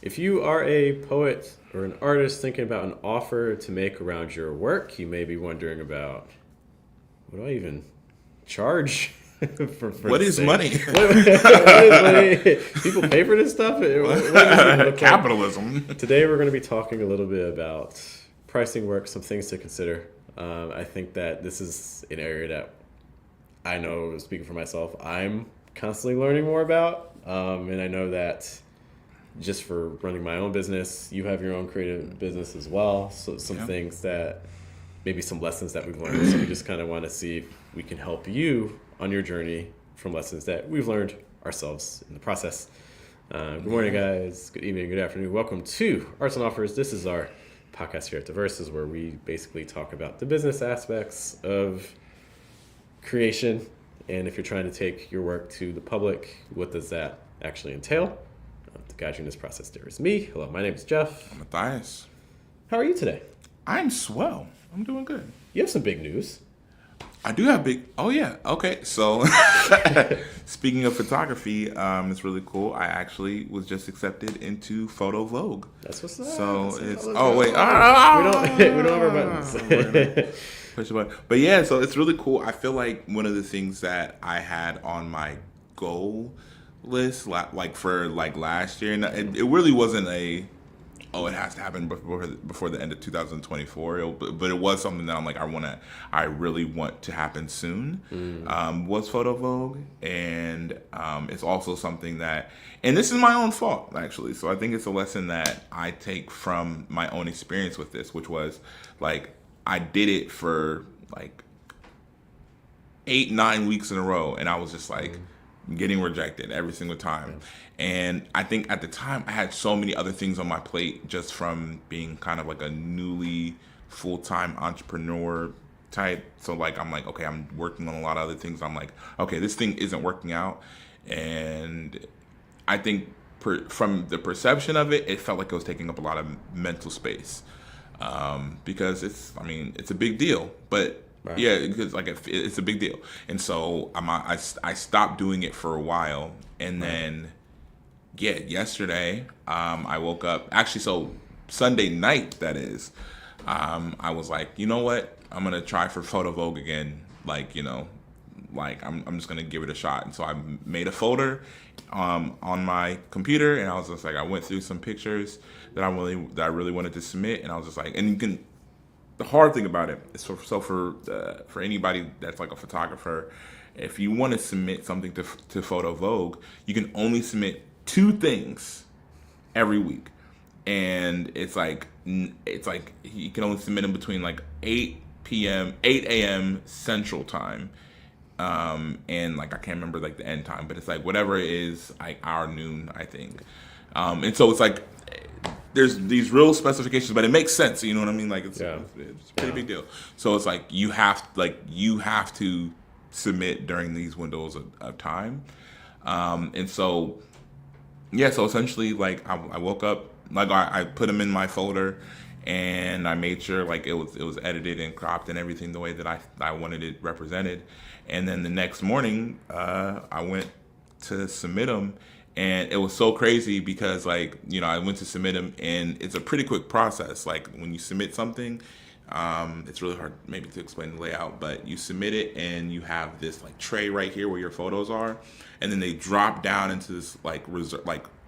If you are a poet or an artist thinking about an offer to make around your work, you may be wondering about what do I even charge for What this is thing? money? What is money? People pay for this stuff? What does it look like? Capitalism. Today we're going to be talking a little bit about pricing work, some things to consider. I think that this is an area that I know, speaking for myself, I'm constantly learning more about. And I know that just for running my own business, you have your own creative business as well. So some things that maybe some lessons that we've learned. So we just kind of want to see if we can help you on your journey from lessons that we've learned ourselves in the process. Good morning, guys. Good evening. Good afternoon. Welcome to Arts and Offers. This is our podcast here at Diverses, where we basically talk about the business aspects of creation. And if you're trying to take your work to the public, what does that actually entail? To guide you in this process, there is me. Hello, my name is Jeff. I'm Matthias. How are you today? I'm swell. I'm doing good. You have some big news. I do have big. Oh yeah. Okay. So, speaking of photography, it's really cool. I actually was just accepted into Photo Vogue. That's what's up. So That's it's. Oh wait. We don't have our buttons. Push the button. But yeah, so it's really cool. I feel like one of the things that I had on my goal list, like for like last year, and it really wasn't it has to happen before the end of 2024. But it was something that I'm like, I really want to happen soon. Was Photo Vogue, and it's also something that, and this is my own fault actually. So I think it's a lesson that I take from my own experience with this, which was like I did it for like 8-9 weeks in a row, and I was just like getting rejected every single time. And I think at the time I had so many other things on my plate just from being kind of like a newly full-time entrepreneur type. So like I'm like, okay, I'm working on a lot of other things. I'm like, okay, this thing isn't working out. And I think from the perception of it, it felt like it was taking up a lot of mental space. Because it's a big deal, but right. Yeah, because like it's a big deal, and so I stopped doing it for a while, and then yesterday I woke up, actually, so Sunday night that is, I was like, you know what, I'm gonna try for Photo Vogue again, like I'm just gonna give it a shot, and so I made a folder on my computer, and I was just like, I went through some pictures that I really wanted to submit, and I was just like, and you can. The hard thing about it is for anybody that's like a photographer, if you want to submit something to Photo Vogue, you can only submit 2 things every week, and it's like you can only submit them between like 8 a.m. Central Time. And like I can't remember like the end time, but it's like whatever it is, like our noon, I think. And so it's like there's these real specifications, but it makes sense. You know what I mean? Like it's a pretty big deal. So it's like you have to submit during these windows of time. And so so essentially like I woke up, like I put them in my folder, and I made sure like it was edited and cropped and everything the way that I wanted it represented. And then the next morning, I went to submit them, and it was so crazy because like, I went to submit them, and it's a pretty quick process. Like when you submit something, it's really hard maybe to explain the layout, but you submit it and you have this like tray right here where your photos are, and then they drop down into this like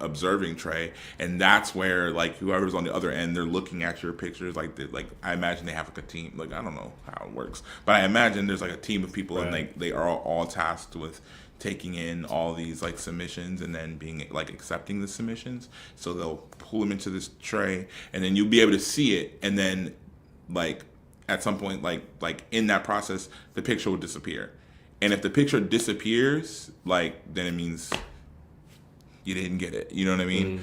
observing tray, and that's where like whoever's on the other end, they're looking at your pictures. Like I imagine they have like a team, like I don't know how it works, but I imagine there's like a team of people, right. And they are all tasked with taking in all these like submissions and then being like accepting the submissions. So they'll pull them into this tray, and then you'll be able to see it, and then like at some point like in that process the picture will disappear, and if the picture disappears, like then it means you didn't get it, you know what I mean?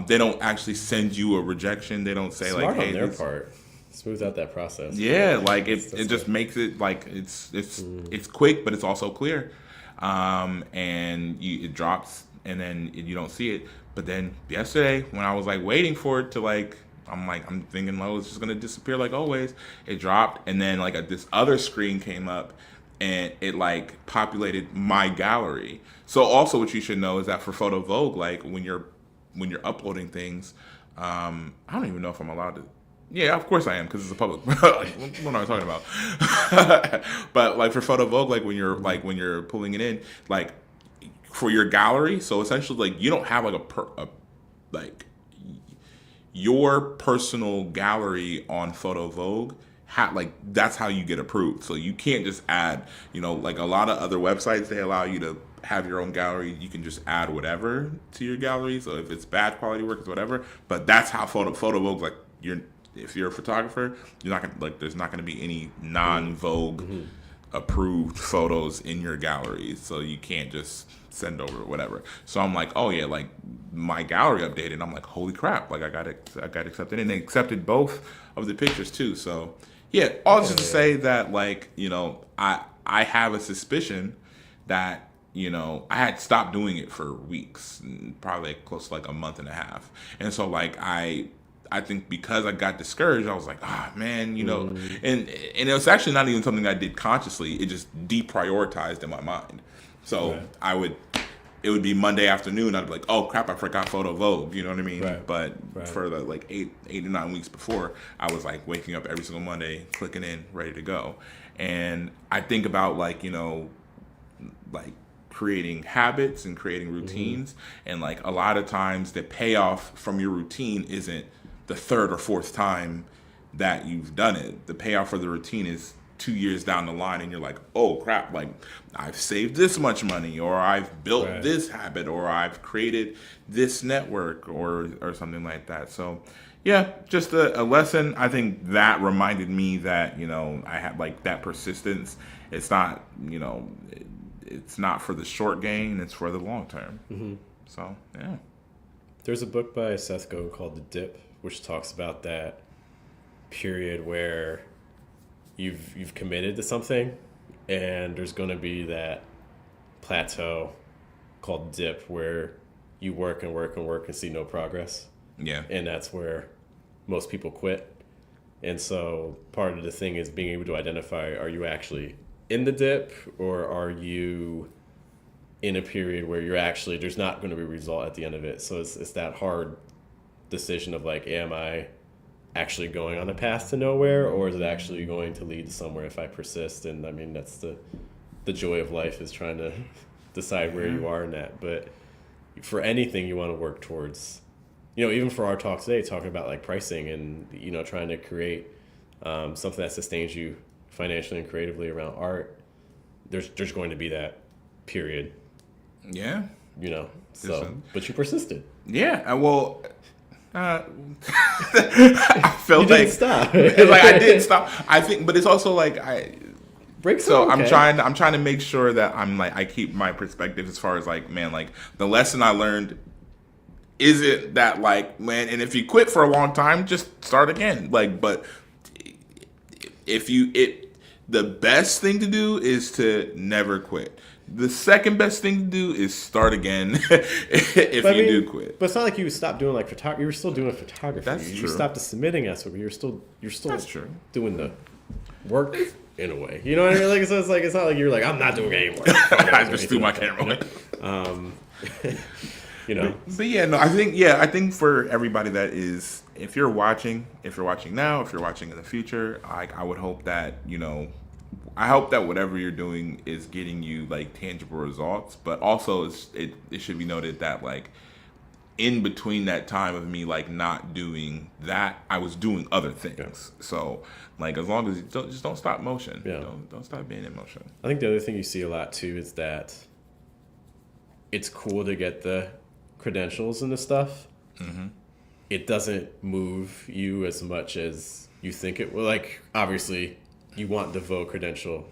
They don't actually send you a rejection. They don't say Smart like, hey, on their part, smooth out that process. Yeah, like it just makes it like it's quick, but it's also clear, and it drops, and then you don't see it. But then yesterday when I was like waiting for it to like, I'm thinking, oh, it's just gonna disappear like always. It dropped, and then like this other screen came up, and it like populated my gallery. So also what you should know is that for Photo Vogue, like when you're when you're uploading things, I don't even know if I'm allowed to. Yeah, of course I am, because it's a public. Like, what am I talking about? But like for Photo Vogue, like when you're pulling it in, like for your gallery. So essentially, like you don't have like like your personal gallery on Photo Vogue. Like that's how you get approved. So you can't just add, like a lot of other websites, they allow you to have your own gallery. You can just add whatever to your gallery. So if it's bad quality work, it's whatever. But that's how Photo Vogue, like if you're a photographer, you're not gonna, like, there's not gonna be any non-Vogue approved photos in your gallery. So you can't just send over whatever. So I'm like, oh yeah, like my gallery updated. I'm like, holy crap, like I got accepted, and they accepted both of the pictures too. So yeah, all just to say that, like, I have a suspicion that, I had stopped doing it for weeks, probably close to like a month and a half. And so like I think because I got discouraged, I was like, man, and it was actually not even something I did consciously. It just deprioritized in my mind. So right. It would be Monday afternoon. I'd be like, oh crap, I forgot Photo Vogue. You know what I mean? Right. But for the like 8 to 9 weeks before, I was like waking up every single Monday, clicking in, ready to go. And I think about like, like creating habits and creating routines. And like a lot of times the payoff from your routine isn't the third or fourth time that you've done it. The payoff for the routine is 2 years down the line, and you're like, oh crap, like I've saved this much money, or I've built this habit, or I've created this network, or something like that. So yeah, just a lesson. I think that reminded me that, I had like that persistence. It's not, it's not for the short gain, it's for the long term. So yeah. There's a book by Seth Godin called The Dip, which talks about that period where you've committed to something, and there's going to be that plateau called dip where you work and work and work and see no progress. Yeah. And that's where most people quit. And so part of the thing is being able to identify, are you actually in the dip, or are you in a period where you're actually, there's not going to be a result at the end of it. So it's that hard decision of like, am I actually going on a path to nowhere, or is it actually going to lead to somewhere if I persist? And I mean, that's the joy of life, is trying to decide where you are in that. But for anything you want to work towards, even for our talk today, talking about like pricing and, trying to create something that sustains you financially and creatively around art, there's going to be that period. Yeah. But you persisted. Yeah. Well, I felt you didn't stop. Like I didn't stop. I think, but it's also like So okay. I'm trying to make sure that I'm like, I keep my perspective as far as like, man, like the lesson I learned isn't that like, man, and if you quit for a long time, just start again. Like, but the best thing to do is to never quit. The second best thing to do is start again if you do quit. But it's not like you stopped doing like photography. You were still doing photography. That's true. You stopped submitting us, but you're still That's true. doing the work in a way. You know what I mean? Like, so it's not like you're like, I'm not doing any work. I just threw my camera away. But yeah, no, I think for everybody that is, if you're watching now, if you're watching in the future, I would hope that, I hope that whatever you're doing is getting you like tangible results, but also it should be noted that like in between that time of me like not doing that, I was doing other things. Yeah. So like as long as you don't stop motion. Yeah. Don't stop being in motion. I think the other thing you see a lot too is that it's cool to get the credentials and the stuff. Mm-hmm. It doesn't move you as much as you think it will. Like obviously you want the Vogue credential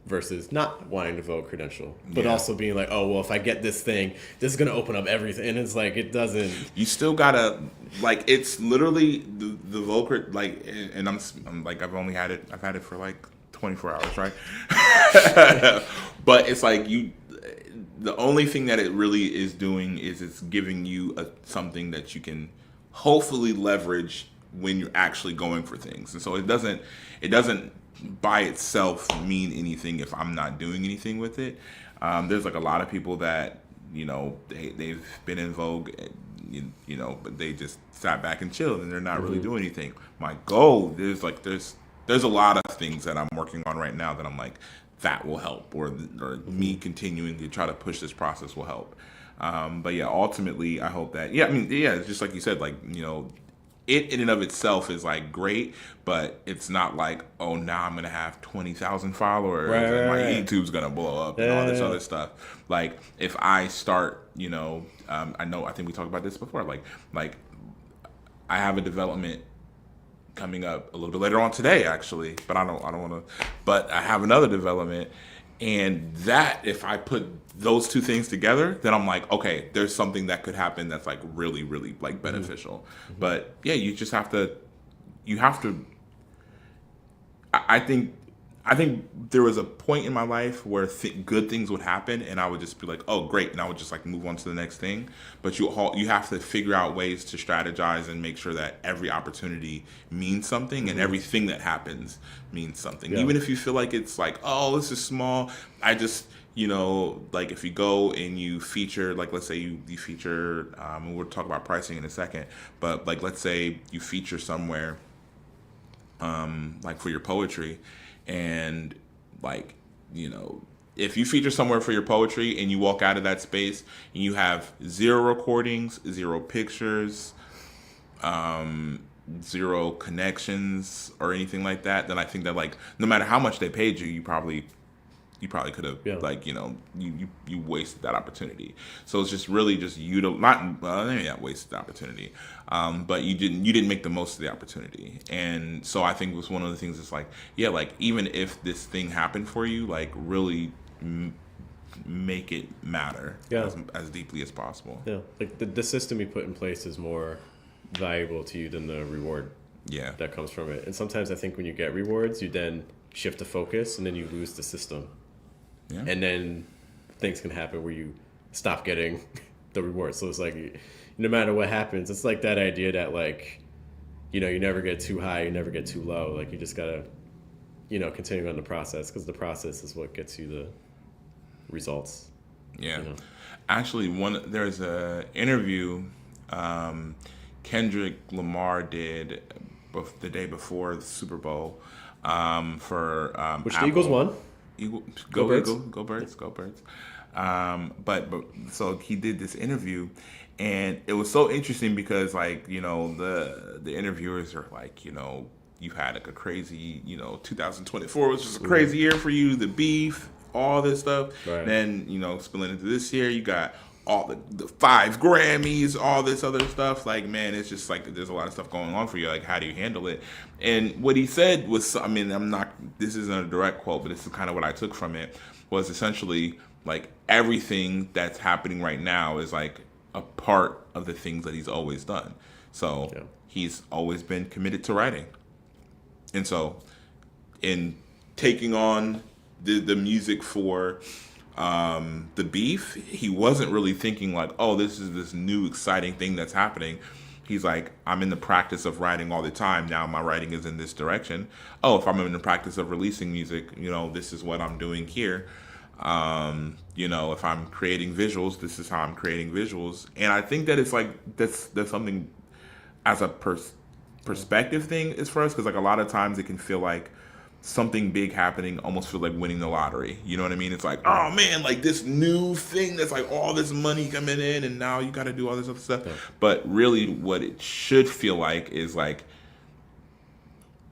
versus not wanting the Vogue credential, but also being like, oh, well, if I get this thing, this is going to open up everything. And it's like, it doesn't. You still got to, like, it's literally the Vogue, like, and I'm like, I've had it for like 24 hours, right? But it's like the only thing that it really is doing is it's giving you something that you can hopefully leverage when you're actually going for things. And so it doesn't by itself mean anything if I'm not doing anything with it. There's like a lot of people that, they've been in Vogue but they just sat back and chilled and they're not really doing anything. My goal, there's a lot of things that I'm working on right now that I'm like, that will help, or me continuing to try to push this process will help. But yeah, ultimately, I hope that, it's just like you said, like, it in and of itself is like great, but it's not like, oh, now I'm gonna have 20,000 followers and my YouTube's gonna blow up and all this other stuff. Like if I start, I think we talked about this before. Like I have a development coming up a little bit later on today, actually, but I don't want to. But I have another development, and that if I put those two things together, then I'm like, okay, there's something that could happen that's like really, really like beneficial. But yeah, you just have to. I think there was a point in my life where good things would happen, and I would just be like, "Oh, great!" and I would just like move on to the next thing. But you have to figure out ways to strategize and make sure that every opportunity means something, and everything that happens means something. Yeah. Even if you feel like it's like, "Oh, this is small," I just like if you go and you feature, like let's say you feature, and we'll talk about pricing in a second, but like let's say you feature somewhere, like for your poetry. And like, if you feature somewhere for your poetry and you walk out of that space and you have 0 recordings, 0 pictures, 0 connections or anything like that, then I think that like no matter how much they paid you, you probably could have you wasted that opportunity. So it's just really just not wasted the opportunity, but you didn't make the most of the opportunity. And so I think it was one of the things that's like, yeah, like even if this thing happened for you, like really make it matter as deeply as possible. Yeah, like the system you put in place is more valuable to you than the reward that comes from it. And sometimes I think when you get rewards, you then shift the focus and then you lose the system. Yeah. And then things can happen where you stop getting the reward. So it's like, no matter what happens, it's like that idea that like, you never get too high, you never get too low. Like you just gotta, continue on the process, because the process is what gets you the results. Yeah. Actually, there's a interview Kendrick Lamar did the day before the Super Bowl for which Apple. the Eagles won. Go Birds. Go Birds. Go Birds. But so he did this interview, and it was so interesting because like the interviewers are like you had like a crazy 2024 was just a crazy year for you, the beef, all this stuff. Right. Then spilling into this year, you got all the 5 Grammys, all this other stuff. Like, man, it's just like there's a lot of stuff going on for you. Like, how do you handle it? And what he said was, this isn't a direct quote, but this is kind of what I took from it, was essentially like everything that's happening right now is like a part of the things that he's always done. So he's always been committed to writing. And so in taking on the music for the beef, he wasn't really thinking like, oh, this is this new exciting thing that's happening. He's like, I'm in the practice of writing all the time. Now my writing is in this direction. Oh, if I'm in the practice of releasing music, this is what I'm doing here. If I'm creating visuals, this is how I'm creating visuals. And I think that it's like that's something as a perspective thing is for us, because like a lot of times it can feel like something big happening almost feel like winning the lottery. You know what I mean? It's like, oh man, like this new thing that's like all this money coming in and now you got to do all this other stuff. Yeah. But really what it should feel like is like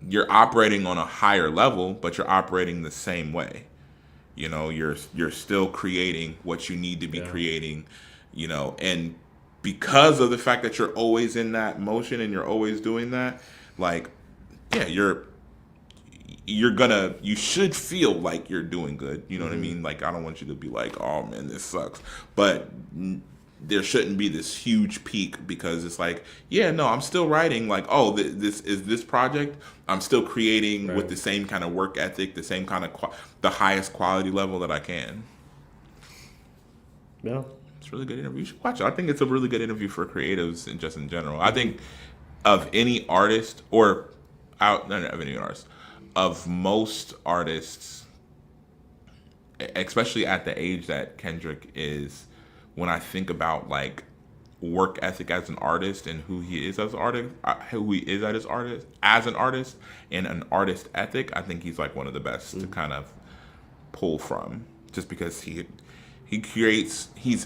you're operating on a higher level, but you're operating the same way. You're still creating what you need to be creating, and because of the fact that you're always in that motion and you're always doing that, like, yeah, you should feel like you're doing good. You know what I mean? Like, I don't want you to be like, oh man, this sucks. But there shouldn't be this huge peak, because it's like, yeah, no, I'm still writing. Like, oh, this project, I'm still creating with the same kind of work ethic, the same kind of the highest quality level that I can. Yeah. It's a really good interview. You should watch it. I think it's a really good interview for creatives and just in general. I think of any artist of most artists, especially at the age that Kendrick is, when I think about like work ethic as an artist and who he is as an artist, who he is as an artist, and an artist ethic, I think he's like one of the best to kind of pull from, just because he's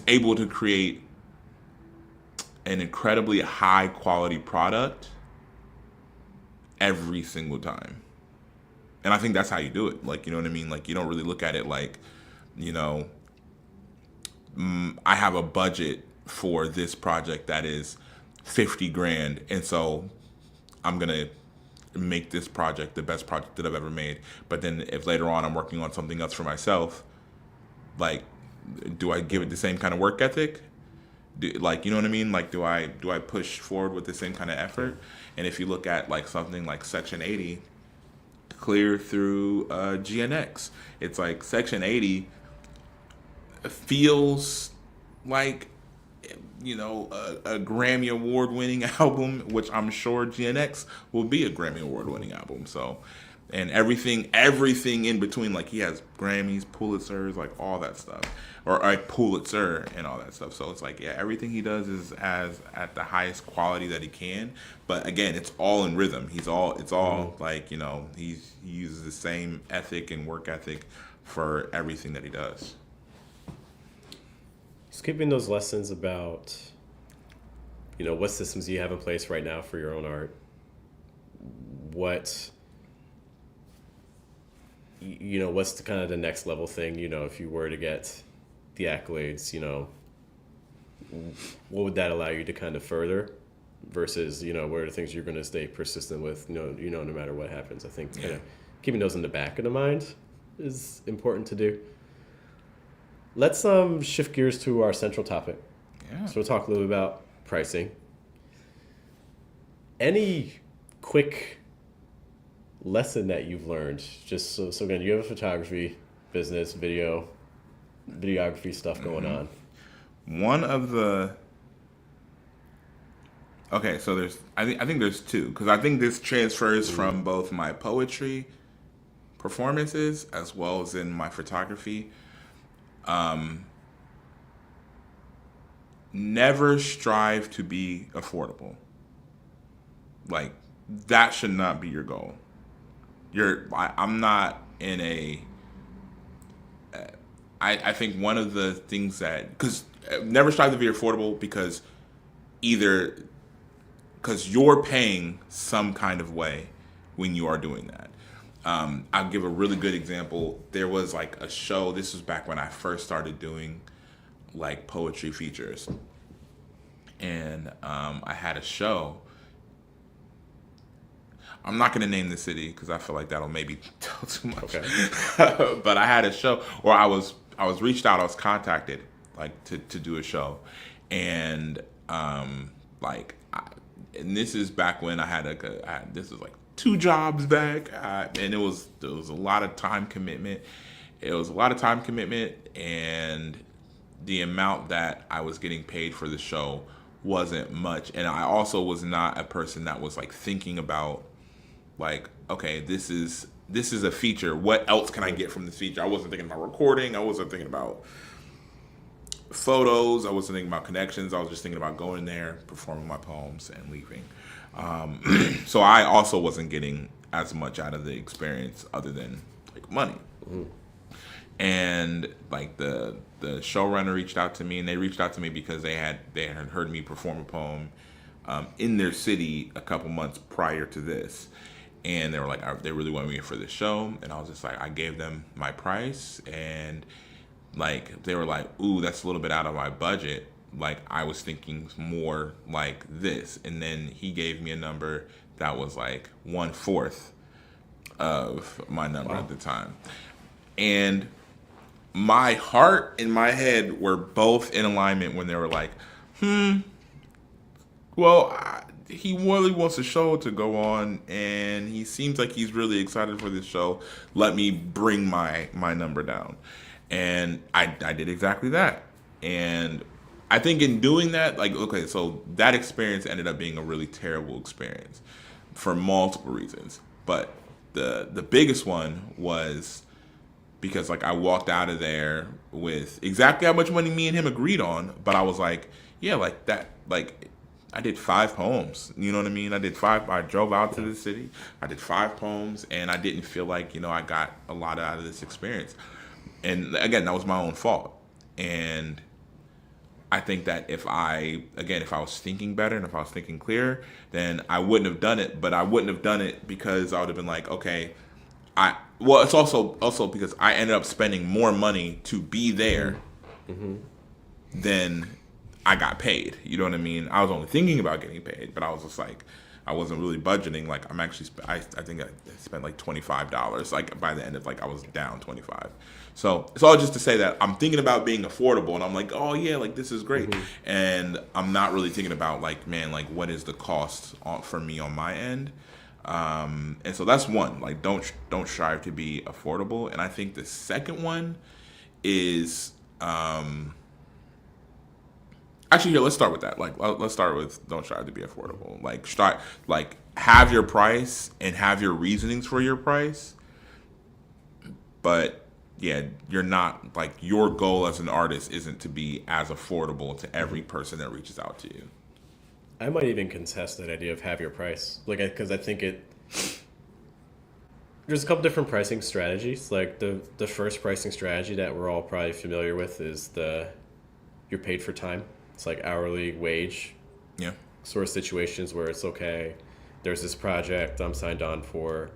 able to create an incredibly high quality product every single time. And I think that's how you do it. Like, you know what I mean? Like, you don't really look at it like, you know, I have a budget for this project that is 50 grand. And so I'm going to make this project the best project that I've ever made. But then if later on I'm working on something else for myself, like, do I give it the same kind of work ethic? Like, you know what I mean? Like, do I push forward with the same kind of effort? And if you look at like something like Section 80, clear through GNX, it's like Section 80 feels like, you know, a Grammy Award winning album, which I'm sure GNX will be a Grammy Award winning album. So, and everything in between, like he has Grammys, Pulitzers, like all that stuff, or a Pulitzer and all that stuff. So it's like, yeah, everything he does is at the highest quality that he can. But again, it's all in rhythm. It's all like, you know, he uses the same ethic and work ethic for everything that he does. Skipping those lessons about, you know, what systems you have in place right now for your own art, what's the kind of the next level thing, you know, if you were to get the accolades, you know, what would that allow you to kind of further versus, you know, what are the things you're going to stay persistent with, no matter what happens. I think kind of keeping those in the back of the mind is important to do. Let's shift gears to our central topic. Yeah. So we'll talk a little bit about pricing. Any quick lesson that you've learned? Just so again, you have a photography business, videography stuff going on. One of the so I think there's two, because I think this transfers from both my poetry performances as well as in my photography. Never strive to be affordable. Like, that should not be your goal. I'm not in a. I think one of the things because never strive to be affordable because you're paying some kind of way when you are doing that. I'll give a really good example. There was like a show. This was back when I first started doing like poetry features, and I had a show. I'm not going to name the city because I feel like that'll maybe tell too much. Okay. But I had a show where I was reached out. I was contacted like to do a show, and and this is back when I had this was like 2 jobs back, and it was a lot of time commitment. And the amount that I was getting paid for the show wasn't much. And I also was not a person that was like thinking about like, okay, this is a feature. What else can I get from this feature? I wasn't thinking about recording. I wasn't thinking about photos. I wasn't thinking about connections. I was just thinking about going there, performing my poems, and leaving. So I also wasn't getting as much out of the experience other than like money. Mm-hmm. And like the showrunner reached out to me, and they reached out to me because they had heard me perform a poem in their city a couple months prior to this. And they were like, they really wanted me for this show. And I was just like, I gave them my price, and like they were like, ooh, that's a little bit out of my budget. Like, I was thinking more like this. And then he gave me a number that was like 1/4 of my number at the time. And my heart and my head were both in alignment when they were like, he really wants a show to go on, and he seems like he's really excited for this show. Let me bring my number down. And I did exactly that. And I think in doing that, like, okay, so that experience ended up being a really terrible experience for multiple reasons. But the biggest one was because, like, I walked out of there with exactly how much money me and him agreed on, but I was like, yeah, like that, like I did 5 poems. You know what I mean? I drove out to the city. I did 5 poems, and I didn't feel like, I got a lot out of this experience. And again, that was my own fault. And I think that if I was thinking better and if I was thinking clearer, then I wouldn't have done it. But I wouldn't have done it because I would have been like, okay, it's also because I ended up spending more money to be there than I got paid. You know what I mean? I was only thinking about getting paid, but I was just like, I wasn't really budgeting. Like I'm actually, I think I spent like $25. Like by the end of I was down 25. So it's all just to say that I'm thinking about being affordable, and I'm like, oh yeah, like this is great, and I'm not really thinking about like, man, like what is the cost for me on my end. And so that's one. Like don't strive to be affordable. And I think the second one is actually, here, let's start with that. Like, let's start with don't strive to be affordable. Have your price and have your reasonings for your price. But yeah, you're not your goal as an artist isn't to be as affordable to every person that reaches out to you. I might even contest that idea of have your price, because I think there's a couple different pricing strategies. Like the first pricing strategy that we're all probably familiar with is you're paid for time. It's like hourly wage, Yeah. sort of situations where it's okay. There's this project I'm signed on for.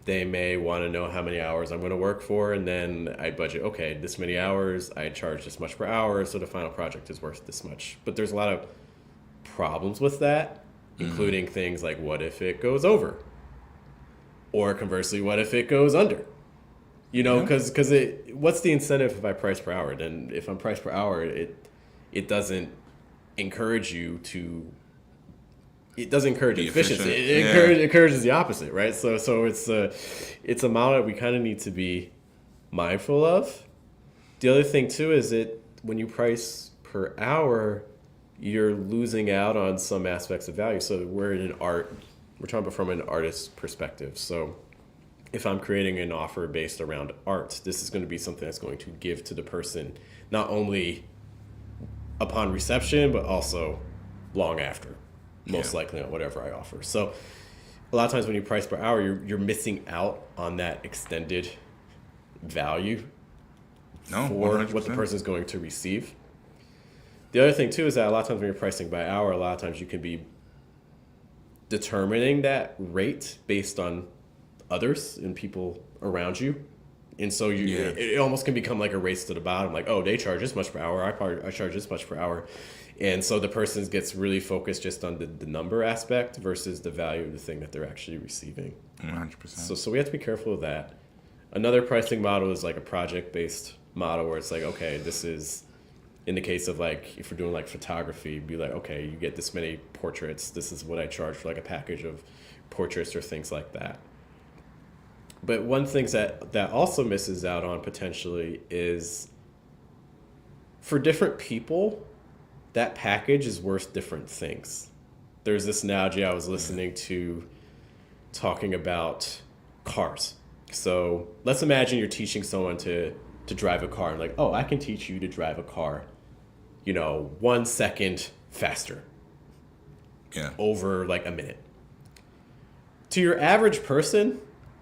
They may want to know how many hours I'm going to work for, and then I budget, okay, this many hours, I charge this much per hour, so the final project is worth this much. But there's a lot of problems with that, including things like what if it goes over? Or conversely, what if it goes under? Because what's the incentive if I price per hour? Then if I'm priced per hour, it doesn't encourage you to. It doesn't encourage efficiency. It encourages the opposite, right? So it's a model that we kind of need to be mindful of. The other thing too is when you price per hour, you're losing out on some aspects of value. So we're talking about from an artist's perspective. So if I'm creating an offer based around art, this is going to be something that's going to give to the person not only upon reception, but also long after, most likely on whatever I offer. So a lot of times when you price per hour, you're missing out on that extended value for 100%. what the person is going to receive. The other thing too is that a lot of times when you're pricing by hour, a lot of times you can be determining that rate based on others and people around you. And so it almost can become like a race to the bottom. Like, oh, they charge this much per hour. I charge this much per hour. And so the person gets really focused just on the number aspect versus the value of the thing that they're actually receiving. 100%. So we have to be careful of that. Another pricing model is like a project-based model where it's like, okay, this is, in the case of like, if we're doing like photography, be like, okay, you get this many portraits. This is what I charge for like a package of portraits or things like that. But one thing that also misses out on potentially is for different people, that package is worth different things. There's this analogy I was listening to talking about cars. So let's imagine you're teaching someone to drive a car. And like, oh, I can teach you to drive a car, 1 second faster. Yeah. Over like a minute. To your average person,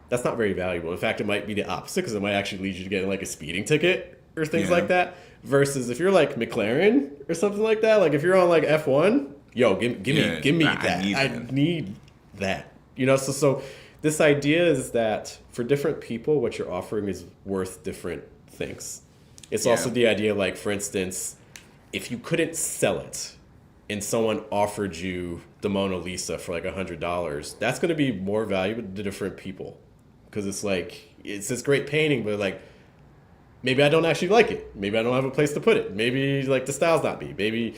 that's not very valuable. In fact, it might be the opposite because it might actually lead you to getting like a speeding ticket or things like that. Versus if you're like McLaren or something like that, like if you're on like F1, yo, give me that. I need that. So this idea is that for different people, what you're offering is worth different things. It's also the idea, like, for instance, if you couldn't sell it and someone offered you the Mona Lisa for like $100, that's going to be more valuable to different people. Because it's like, it's this great painting, but like, maybe I don't actually like it. Maybe I don't have a place to put it. Maybe like the style's not me. Maybe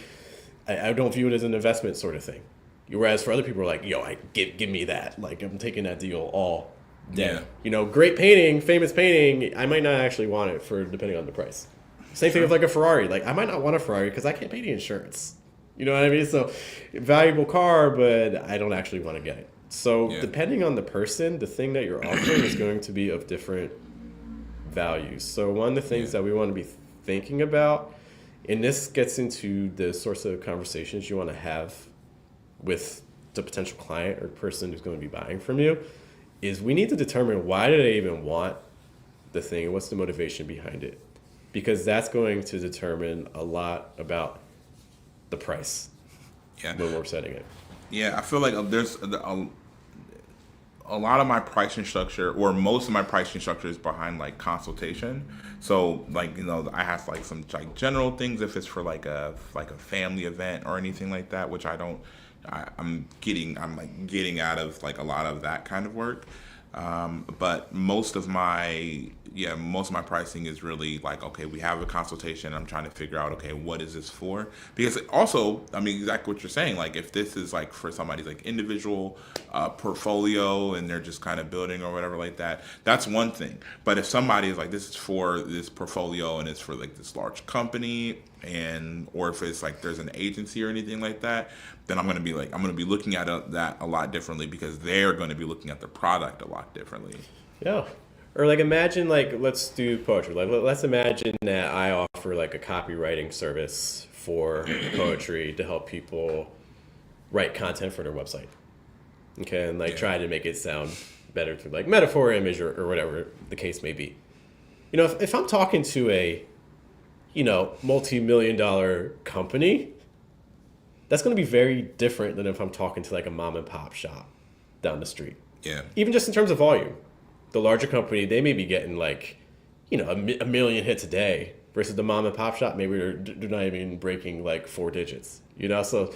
I don't view it as an investment sort of thing. Whereas for other people are like, yo, give me that. Like I'm taking that deal all day. Yeah. Great painting, famous painting. I might not actually want it depending on the price. Same thing with like a Ferrari. Like I might not want a Ferrari because I can't pay the insurance. You know what I mean? So valuable car, but I don't actually want to get it. So depending on the person, the thing that you're offering is going to be of different values. So one of the things that we want to be thinking about And this gets into the sorts of conversations you want to have with the potential client or person who's going to be buying from you. Is we need to determine why do they even want the thing and what's the motivation behind it, because that's going to determine a lot about the price Yeah. when we're setting it. Yeah, I feel like there's a lot of my pricing structure, or most of my pricing structure, is behind like consultation. So like, I have like some like general things if it's for like a family event or anything like that, which I'm getting out of like a lot of that kind of work. But most of my pricing is really like, okay, we have a consultation. I'm trying to figure out, okay, what is this for? Because also, I mean, exactly what you're saying. Like, if this is like for somebody's like individual portfolio and they're just kind of building or whatever like that, that's one thing. But if somebody is like, this is for this portfolio and it's for like this large company, or if it's like there's an agency or anything like that, then I'm gonna be looking at that a lot differently, because they're going to be looking at the product a lot differently. Yeah. Or like imagine, like, let's do poetry. Like let's imagine that I offer like a copywriting service for poetry to help people write content for their website. Okay, and like try to make it sound better through like metaphor, image, or whatever the case may be. If I'm talking to a multi-million-dollar company, that's going to be very different than if I'm talking to like a mom and pop shop down the street. Yeah. Even just in terms of volume. The larger company, they may be getting like, a million hits a day, versus the mom and pop shop, maybe they're not even breaking like 4 digits. So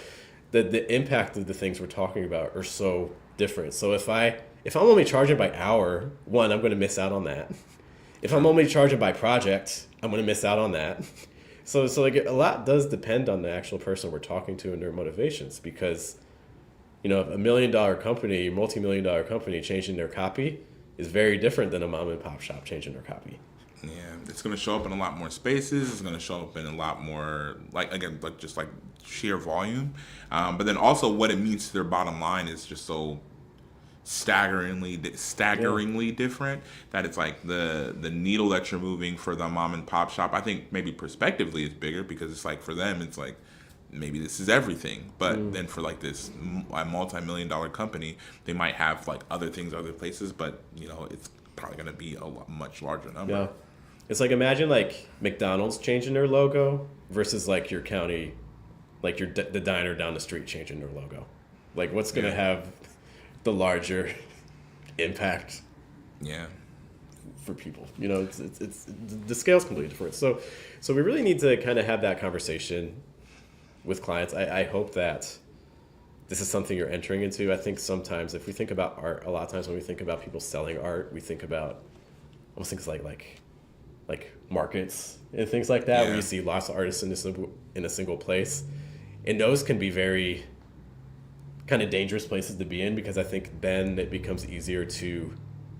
the impact of the things we're talking about are so different. So if I'm only charging by hour, one, I'm going to miss out on that. If I'm only charging by project, I'm going to miss out on that. So like a lot does depend on the actual person we're talking to and their motivations, because a $1 million company, multi-million-dollar company changing their copy is very different than a mom and pop shop changing their copy. Yeah, it's going to show up in a lot more spaces. It's going to show up in a lot more, like, again, like just like sheer volume. But then also what it means to their bottom line is just so staggeringly different, that it's like the needle that you're moving for the mom and pop shop, I think maybe prospectively is bigger, because it's like for them it's like maybe this is everything, but then for like this multi-million-dollar company, they might have like other things other places, but it's probably going to be a much larger number. Yeah, it's like imagine like McDonald's changing their logo versus like your county, like the diner down the street changing their logo. Like what's going to have the larger impact? Yeah, for people, it's the scale's completely different. So we really need to kind of have that conversation with clients. I hope that this is something you're entering into. I think sometimes if we think about art, a lot of times when we think about people selling art, we think about almost things like markets and things like that, where you see lots of artists in a single place, and those can be very kind of dangerous places to be in, because I think then it becomes easier to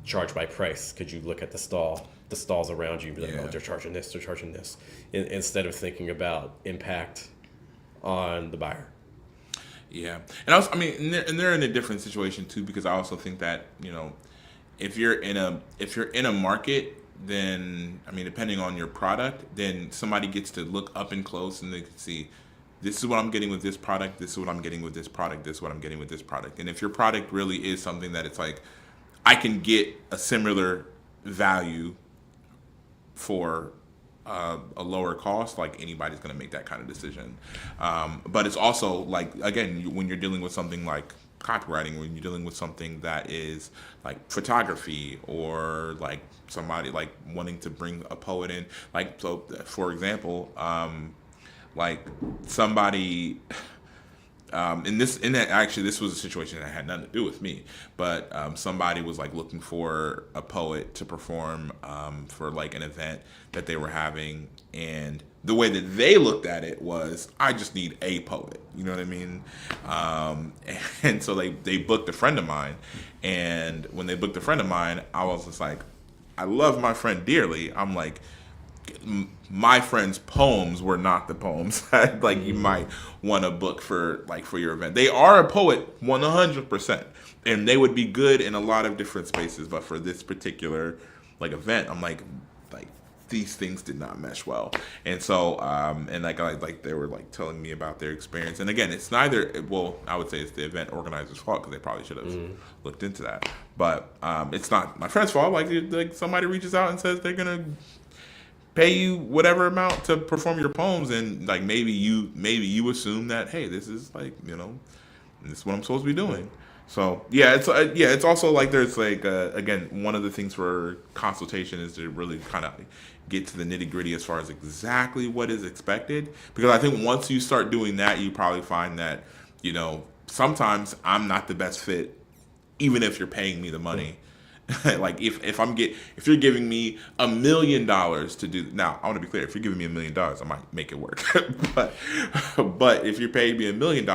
charge by price, because you look at the stalls around you and be like, oh, they're charging this, instead of thinking about impact on the buyer. Yeah, and they're in a different situation too, because I also think that if you're in a market, then depending on your product, then somebody gets to look up and close and they can see, this is what I'm getting with this product, this is what I'm getting with this product, this is what I'm getting with this product. And if your product really is something that it's like, I can get a similar value for a lower cost, like anybody's going to make that kind of decision. But it's also like, again, when you're dealing with something like copywriting, when you're dealing with something that is like photography, or like somebody like wanting to bring a poet in, like, so for example, like somebody this was a situation that had nothing to do with me, but somebody was like looking for a poet to perform for like an event that they were having, and the way that they looked at it was, I just need a poet, you know what I mean? And so they booked a friend of mine, and when they booked a friend of mine, I was just like, I love my friend dearly. I'm like, my friend's poems were not the poems that like you might want to book for your event. They are a poet 100%, and they would be good in a lot of different spaces, but for this particular like event, I'm like these things did not mesh well. And so, and like they were like telling me about their experience. And again, it's neither, well, I would say it's the event organizer's fault because they probably should have looked into that. But it's not my friend's fault. Like somebody reaches out and says they're going to pay you whatever amount to perform your poems. And like, maybe you assume that, hey, this is like, this is what I'm supposed to be doing. So it's also like there's like again, one of the things for consultation is to really kind of get to the nitty gritty as far as exactly what is expected, because I think once you start doing that, you probably find that sometimes I'm not the best fit, even if you're paying me the money. Like if you're giving me $1 million to do, now I want to be clear, if you're giving me $1 million, I might make it work. but if you're paying me $1 million,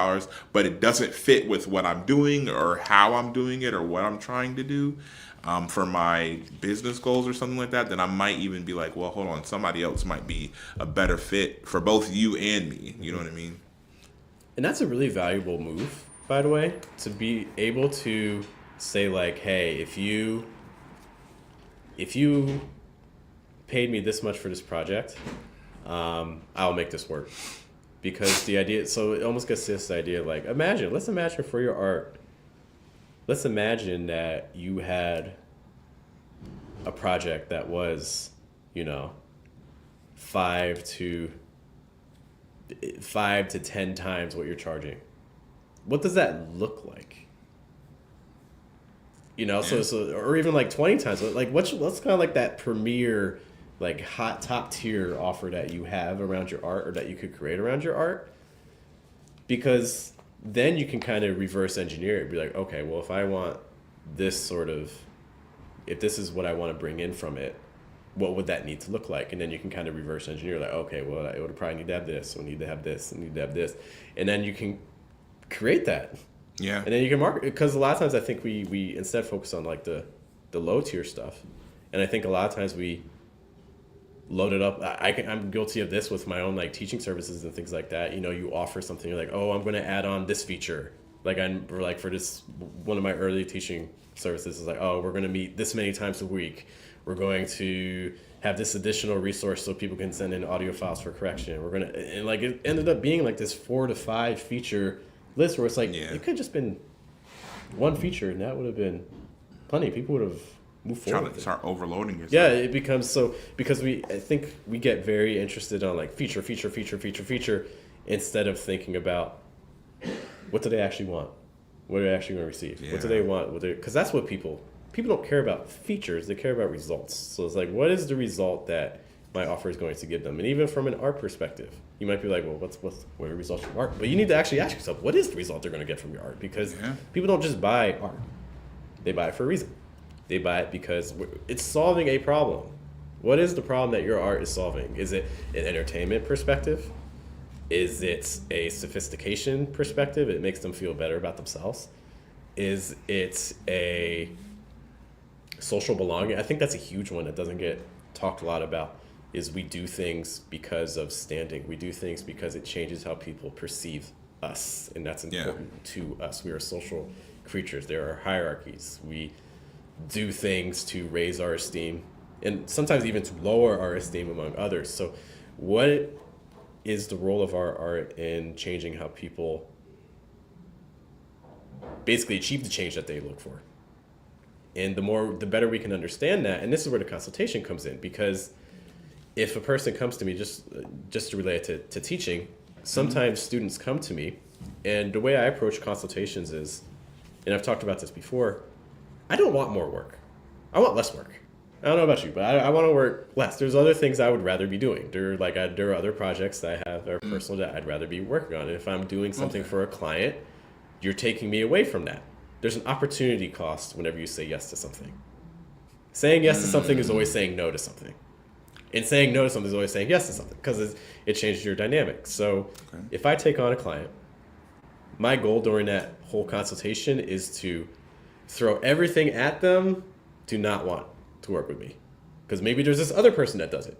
but it doesn't fit with what I'm doing or how I'm doing it or what I'm trying to do for my business goals or something like that, then I might even be like, well, hold on, somebody else might be a better fit for both you and me. You know what I mean? And that's a really valuable move, by the way, to be able to say like, hey, if you paid me this much for this project, I'll make this work. Because the idea, so it almost gets to this idea like, let's imagine for your art, let's imagine that you had a project that was, 5 to 10 times what you're charging. What does that look like? So or even like 20 times. Like what's kind of like that premier, like hot top tier offer that you have around your art or that you could create around your art? Because then you can kind of reverse engineer it. Be like, okay, well, if I want this if this is what I want to bring in from it, what would that need to look like? And then you can kind of reverse engineer like, okay, well, it would probably need to have this, or need to have this, and need to have this. And then you can create that. Yeah. And then you can market, because a lot of times I think we instead focus on like the low tier stuff. And I think a lot of times we load it up. I'm guilty of this with my own like teaching services and things like that. You offer something, you're like, oh, I'm going to add on this feature. Like for this, one of my early teaching services is like, oh, we're going to meet this many times a week. We're going to have this additional resource so people can send in audio files for correction. We're going to, and like it ended up being like this 4 to 5 feature list where it's like, it could have just been one feature and that would have been plenty. People would have moved forward. Trying to start overloading yourself. Yeah, it becomes so, because I think we get very interested on like feature, instead of thinking about what do they actually want? What are they actually going to receive? Yeah. What do they want? Because that's what people don't care about features, they care about results. So it's like, what is the result that my offer is going to give them? And even from an art perspective, you might be like, well, what are the results from art? But you need to actually ask yourself, what is the result they're going to get from your art? Because people don't just buy art. They buy it for a reason. They buy it because it's solving a problem. What is the problem that your art is solving? Is it an entertainment perspective? Is it a sophistication perspective? It makes them feel better about themselves. Is it a social belonging? I think that's a huge one that doesn't get talked a lot about. Is we do things because of standing. We do things because it changes how people perceive us, and that's important to us. We are social creatures. There are hierarchies. We do things to raise our esteem, and sometimes even to lower our esteem among others. So what is the role of our art in changing how people basically achieve the change that they look for? And the better we can understand that, and this is where the consultation comes in, because if a person comes to me, just to relate it to teaching, sometimes students come to me, and the way I approach consultations is, and I've talked about this before, I don't want more work. I want less work. I don't know about you, but I want to work less. There's other things I would rather be doing. There are other projects that I have that are personal that I'd rather be working on. And if I'm doing something for a client, you're taking me away from that. There's an opportunity cost whenever you say yes to something. Saying yes to something is always saying no to something. And saying no to something is always saying yes to something, because it changes your dynamic. So if I take on a client, my goal during that whole consultation is to throw everything at them to not want to work with me. Because maybe there's this other person that does it.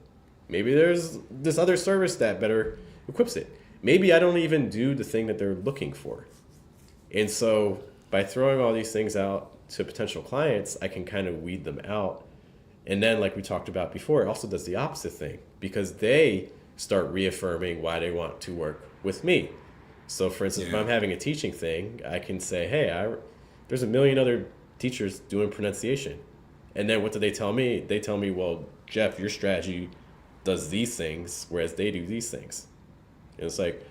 Maybe there's this other service that better equips it. Maybe I don't even do the thing that they're looking for. And so by throwing all these things out to potential clients, I can kind of weed them out And then, like we talked about before, it also does the opposite thing because they start reaffirming why they want to work with me. So, for instance, if I'm having a teaching thing, I can say, hey, there's a million other teachers doing pronunciation. And then what do they tell me? They tell me, well, Jeff, your strategy does these things, whereas they do these things. And it's like,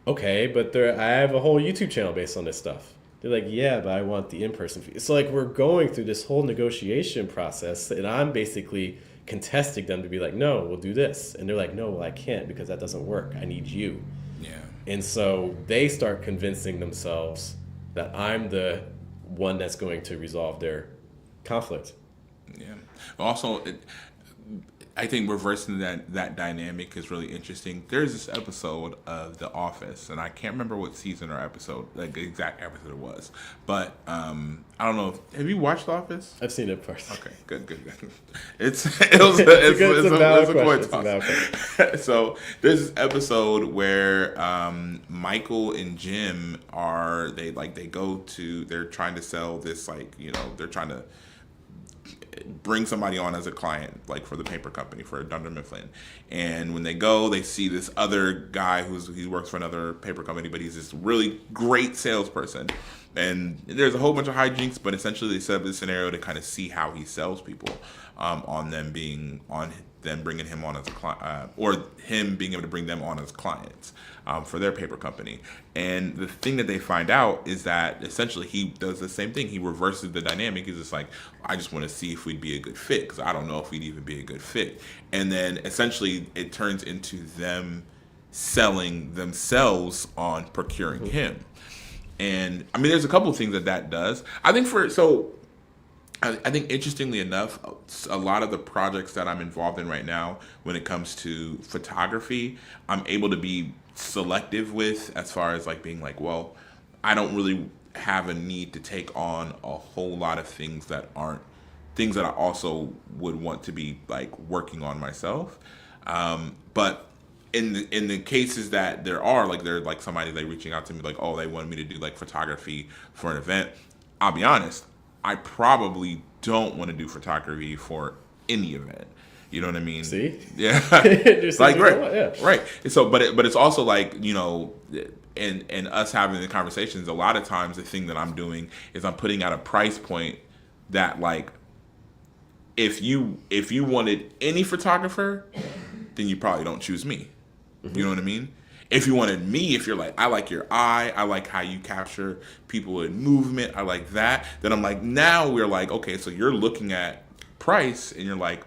okay, but I have a whole YouTube channel based on this stuff. They're like, yeah, but I want the in-person fee. So like we're going through this whole negotiation process, and I'm basically contesting them to be like, no, we'll do this. And they're like, no, well, I can't because that doesn't work. I need you. Yeah. And so they start convincing themselves that I'm the one that's going to resolve their conflict. Yeah. Also, I think reversing that dynamic is really interesting. There's this episode of The Office, and I can't remember what season or episode, like the exact episode it was. But I don't know. Have you watched The Office? I've seen it first. Okay, good. It's a coin toss. So there's this episode where Michael and Jim they're trying to sell this, they're trying to bring somebody on as a client, like for the paper company, for Dunder Mifflin. And when they go, they see this other guy he works for another paper company, but he's this really great salesperson. And there's a whole bunch of hijinks, but essentially they set up this scenario to kind of see how he sells people, on them bringing him on as a client, or him being able to bring them on as clients for their paper company. And the thing that they find out is that essentially he does the same thing. He reverses the dynamic. He's just like, I just want to see if we'd be a good fit, because I don't know if we'd even be a good fit. And then essentially it turns into them selling themselves on procuring him. And I mean, there's a couple of things that does. I think interestingly enough, a lot of the projects that I'm involved in right now, when it comes to photography, I'm able to be selective with, as far as like being like, well, I don't really have a need to take on a whole lot of things that aren't things that I also would want to be like working on myself. But in the cases that there are like somebody like reaching out to me like, oh, they wanted me to do like photography for an event, I'll be honest, I probably don't want to do photography for any event. You know what I mean? See? Yeah. Like, right. So, but it's also like, and us having the conversations, a lot of times the thing that I'm doing is I'm putting out a price point that, like, if you wanted any photographer, then you probably don't choose me. Mm-hmm. You know what I mean? If you wanted me, if you're like, I like your eye, I like how you capture people in movement, I like that, then I'm like, now we're like, okay, so you're looking at price and you're like,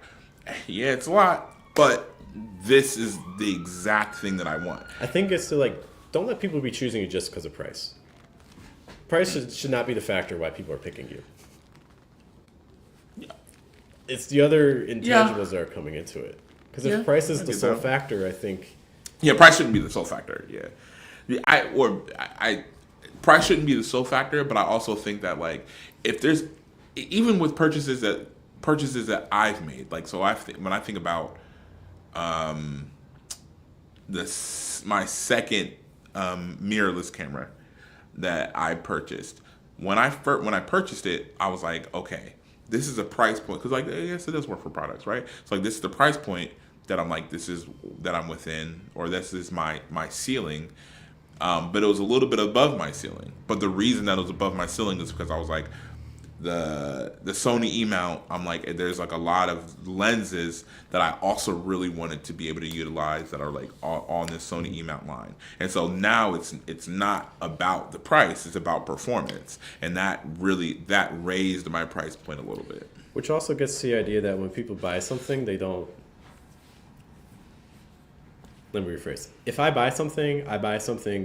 yeah, it's a lot, but this is the exact thing that I want. I think it's to like, don't let people be choosing you just because of price. Price should not be the factor why people are picking you. Yeah. It's the other intangibles that are coming into it. Because if price is the sole factor, I think... Yeah, price shouldn't be the sole factor, price shouldn't be the sole factor, but I also think that, like, if there's... Even with purchases that I've made, like, so when I think about my second mirrorless camera that I purchased, when I purchased it, I was like, okay, this is a price point, because, like, yes, it does work for products, right? So, like, this is the price point that I'm like, that I'm within, or this is my ceiling. But it was a little bit above my ceiling. But the reason that it was above my ceiling is because I was like, the Sony E-mount, I'm like, there's like a lot of lenses that I also really wanted to be able to utilize that are like on this Sony E-mount line. And so now it's not about the price, it's about performance. And that raised my price point a little bit. Which also gets to the idea that when people buy something, they don't... Let me rephrase. If I buy something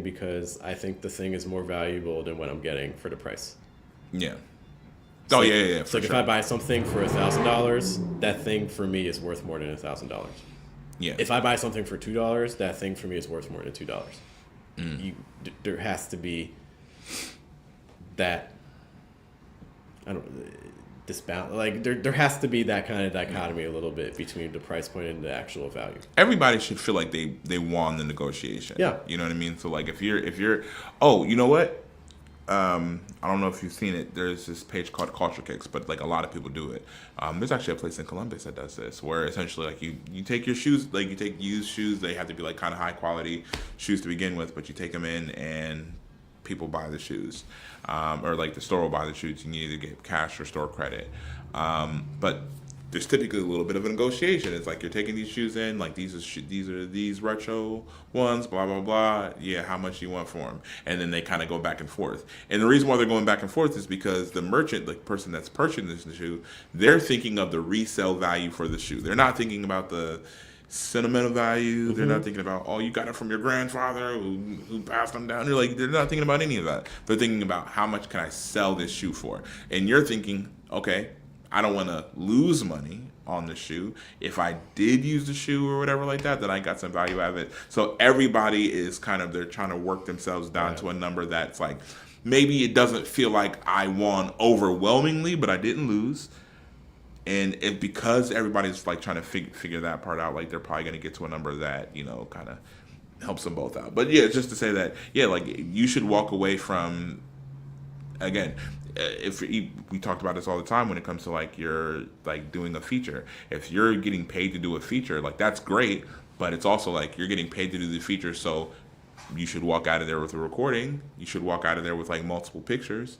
because I think the thing is more valuable than what I'm getting for the price. Yeah. So, So like, if I buy something for $1,000, that thing for me is worth more than $1,000. Yeah. If I buy something for $2, that thing for me is worth more than $2. There has to be that. I don't. Disbalance. Like there has to be that kind of dichotomy a little bit between the price point and the actual value. Everybody should feel like they won the negotiation. Yeah. You know what I mean? So like if you're oh, you know what? I don't know if you've seen it. There's this page called Culture Kicks, but like a lot of people do it. There's actually a place in Columbus that does this, where essentially like you take your shoes, like you take used shoes. They have to be like kind of high quality shoes to begin with, but you take them in and people buy the shoes, or like the store will buy the shoes. You can either get cash or store credit, but there's typically a little bit of a negotiation. It's like you're taking these shoes in, like these are these retro ones, blah blah blah. Yeah, how much you want for them? And then they kind of go back and forth. And the reason why they're going back and forth is because the merchant, the person that's purchasing the shoe, they're thinking of the resale value for the shoe. They're not thinking about the sentimental value. Mm-hmm. They're not thinking about, oh, you got it from your grandfather who passed them down. They're not thinking about any of that. They're thinking about how much can I sell this shoe for? And you're thinking, okay, I don't want to lose money on the shoe. If I did use the shoe or whatever like that, then I got some value out of it. So everybody is they're trying to work themselves down to a number that's like, maybe it doesn't feel like I won overwhelmingly, but I didn't lose. And because everybody's like trying to figure that part out, like they're probably going to get to a number that, kind of helps them both out. But yeah, just to say that, yeah, like you should walk away from, again, if we talked about this all the time when it comes to like you're like doing a feature. If you're getting paid to do a feature, like that's great, but it's also like you're getting paid to do the feature, so you should walk out of there with a recording. You should walk out of there with like multiple pictures,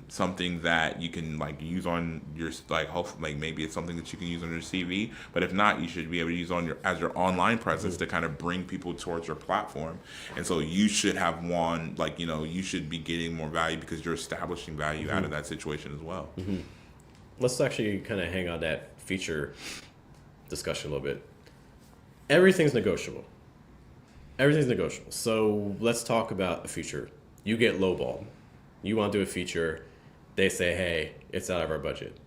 something that you can like use on your like hopefully like maybe it's something that you can use on your CV. But if not, you should be able to use on your as your online presence to kind of bring people towards your platform. And so you should have one like you should be getting more value because you're establishing value out of that situation as well. Mm-hmm. Let's actually kind of hang on that feature discussion a little bit. Everything's negotiable. Everything's negotiable. So let's talk about a feature. You get lowballed. You want to do a feature. They say, hey, it's out of our budget.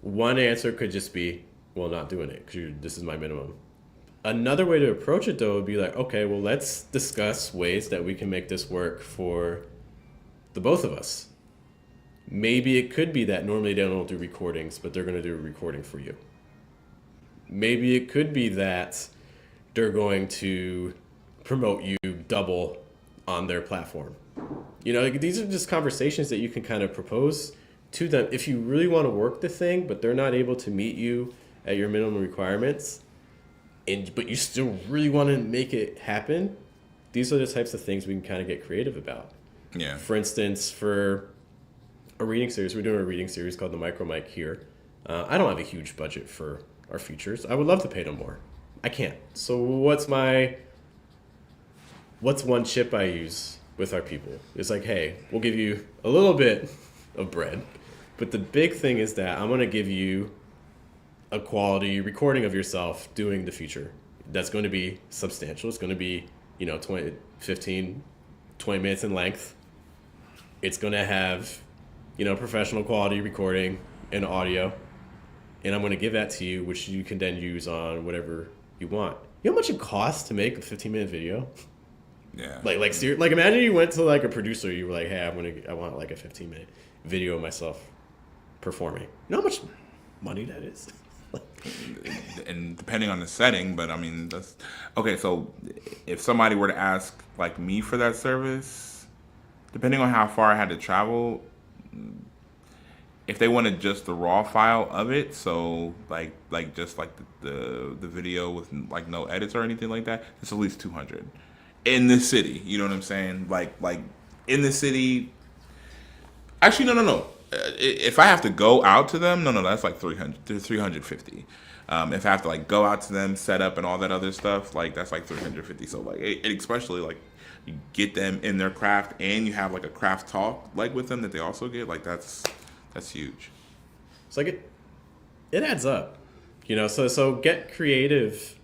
One answer could just be, well, not doing it because this is my minimum. Another way to approach it, though, would be like, okay, well, let's discuss ways that we can make this work for the both of us. Maybe it could be that normally they don't do recordings, but they're going to do a recording for you. Maybe it could be that they're going to promote you double on their platform. These are just conversations that you can kind of propose to them if you really want to work the thing, but they're not able to meet you at your minimum requirements, but you still really want to make it happen. These are the types of things we can kind of get creative about. Yeah. For instance, for a reading series, we're doing a reading series called the Micro Mic here. I don't have a huge budget for our features. I would love to pay them more. I can't. So what's one chip I use with our people? It's like, hey, we'll give you a little bit of bread, but the big thing is that I'm going to give you a quality recording of yourself doing the feature. That's going to be substantial. It's going to be, 20 minutes in length. It's going to have, professional quality recording and audio. And I'm going to give that to you, which you can then use on whatever you want. You know how much it costs to make a 15-minute video? Yeah. Like imagine you went to like a producer, you were like, hey, I want like a 15-minute video of myself performing. You know how much money that is? And depending on the setting, but I mean, that's okay. So if somebody were to ask like me for that service, depending on how far I had to travel, if they wanted just the raw file of it, so like just like the video with like no edits or anything like that, it's at least $200 in the city. You know what I'm saying? Like in the city. Actually, no. If I have to go out to them, no, that's like $350. If I have to like go out to them, set up and all that other stuff, like that's like $350. So like, especially like you get them in their craft and you have like a craft talk like with them that they also get, like that's huge. It's like it adds up, So get creative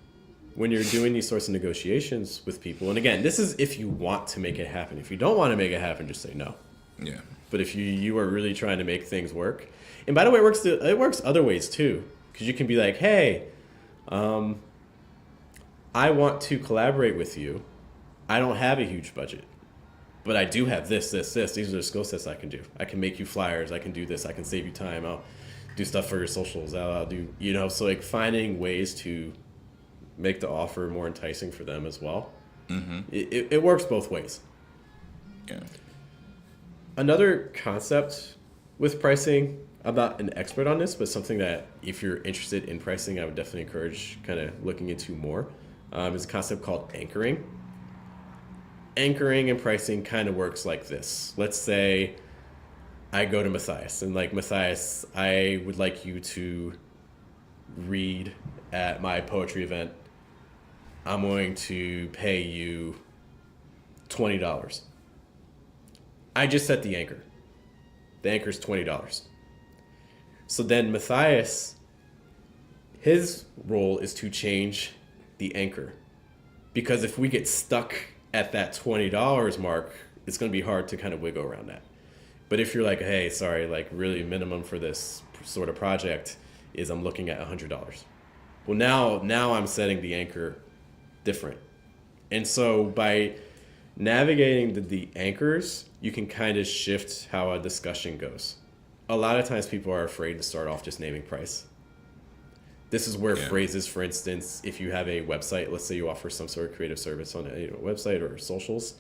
when you're doing these sorts of negotiations with people. And again, this is if you want to make it happen. If you don't want to make it happen, just say no. Yeah. But if you are really trying to make things work, and by the way, it works other ways too, because you can be like, hey, I want to collaborate with you. I don't have a huge budget, but I do have this. These are the skill sets I can do. I can make you flyers. I can do this. I can save you time. I'll do stuff for your socials. I'll do, so like finding ways to make the offer more enticing for them as well. Mm-hmm. It works both ways. Yeah. Another concept with pricing, I'm not an expert on this, but something that if you're interested in pricing, I would definitely encourage kind of looking into more, is a concept called anchoring. Anchoring and pricing kind of works like this. Let's say I go to Matthias and like, Matthias, I would like you to read at my poetry event. I'm going to pay you $20. I just set the anchor. The anchor is $20. So then Matthias, his role is to change the anchor. Because if we get stuck at that $20 mark, it's going to be hard to kind of wiggle around that. But if you're like, hey, sorry, like really minimum for this sort of project is I'm looking at $100. Well, now I'm setting the anchor different. And so by navigating the anchors, you can kind of shift how a discussion goes. A lot of times people are afraid to start off just naming price. This is where phrases, for instance, if you have a website, let's say you offer some sort of creative service on a website or socials,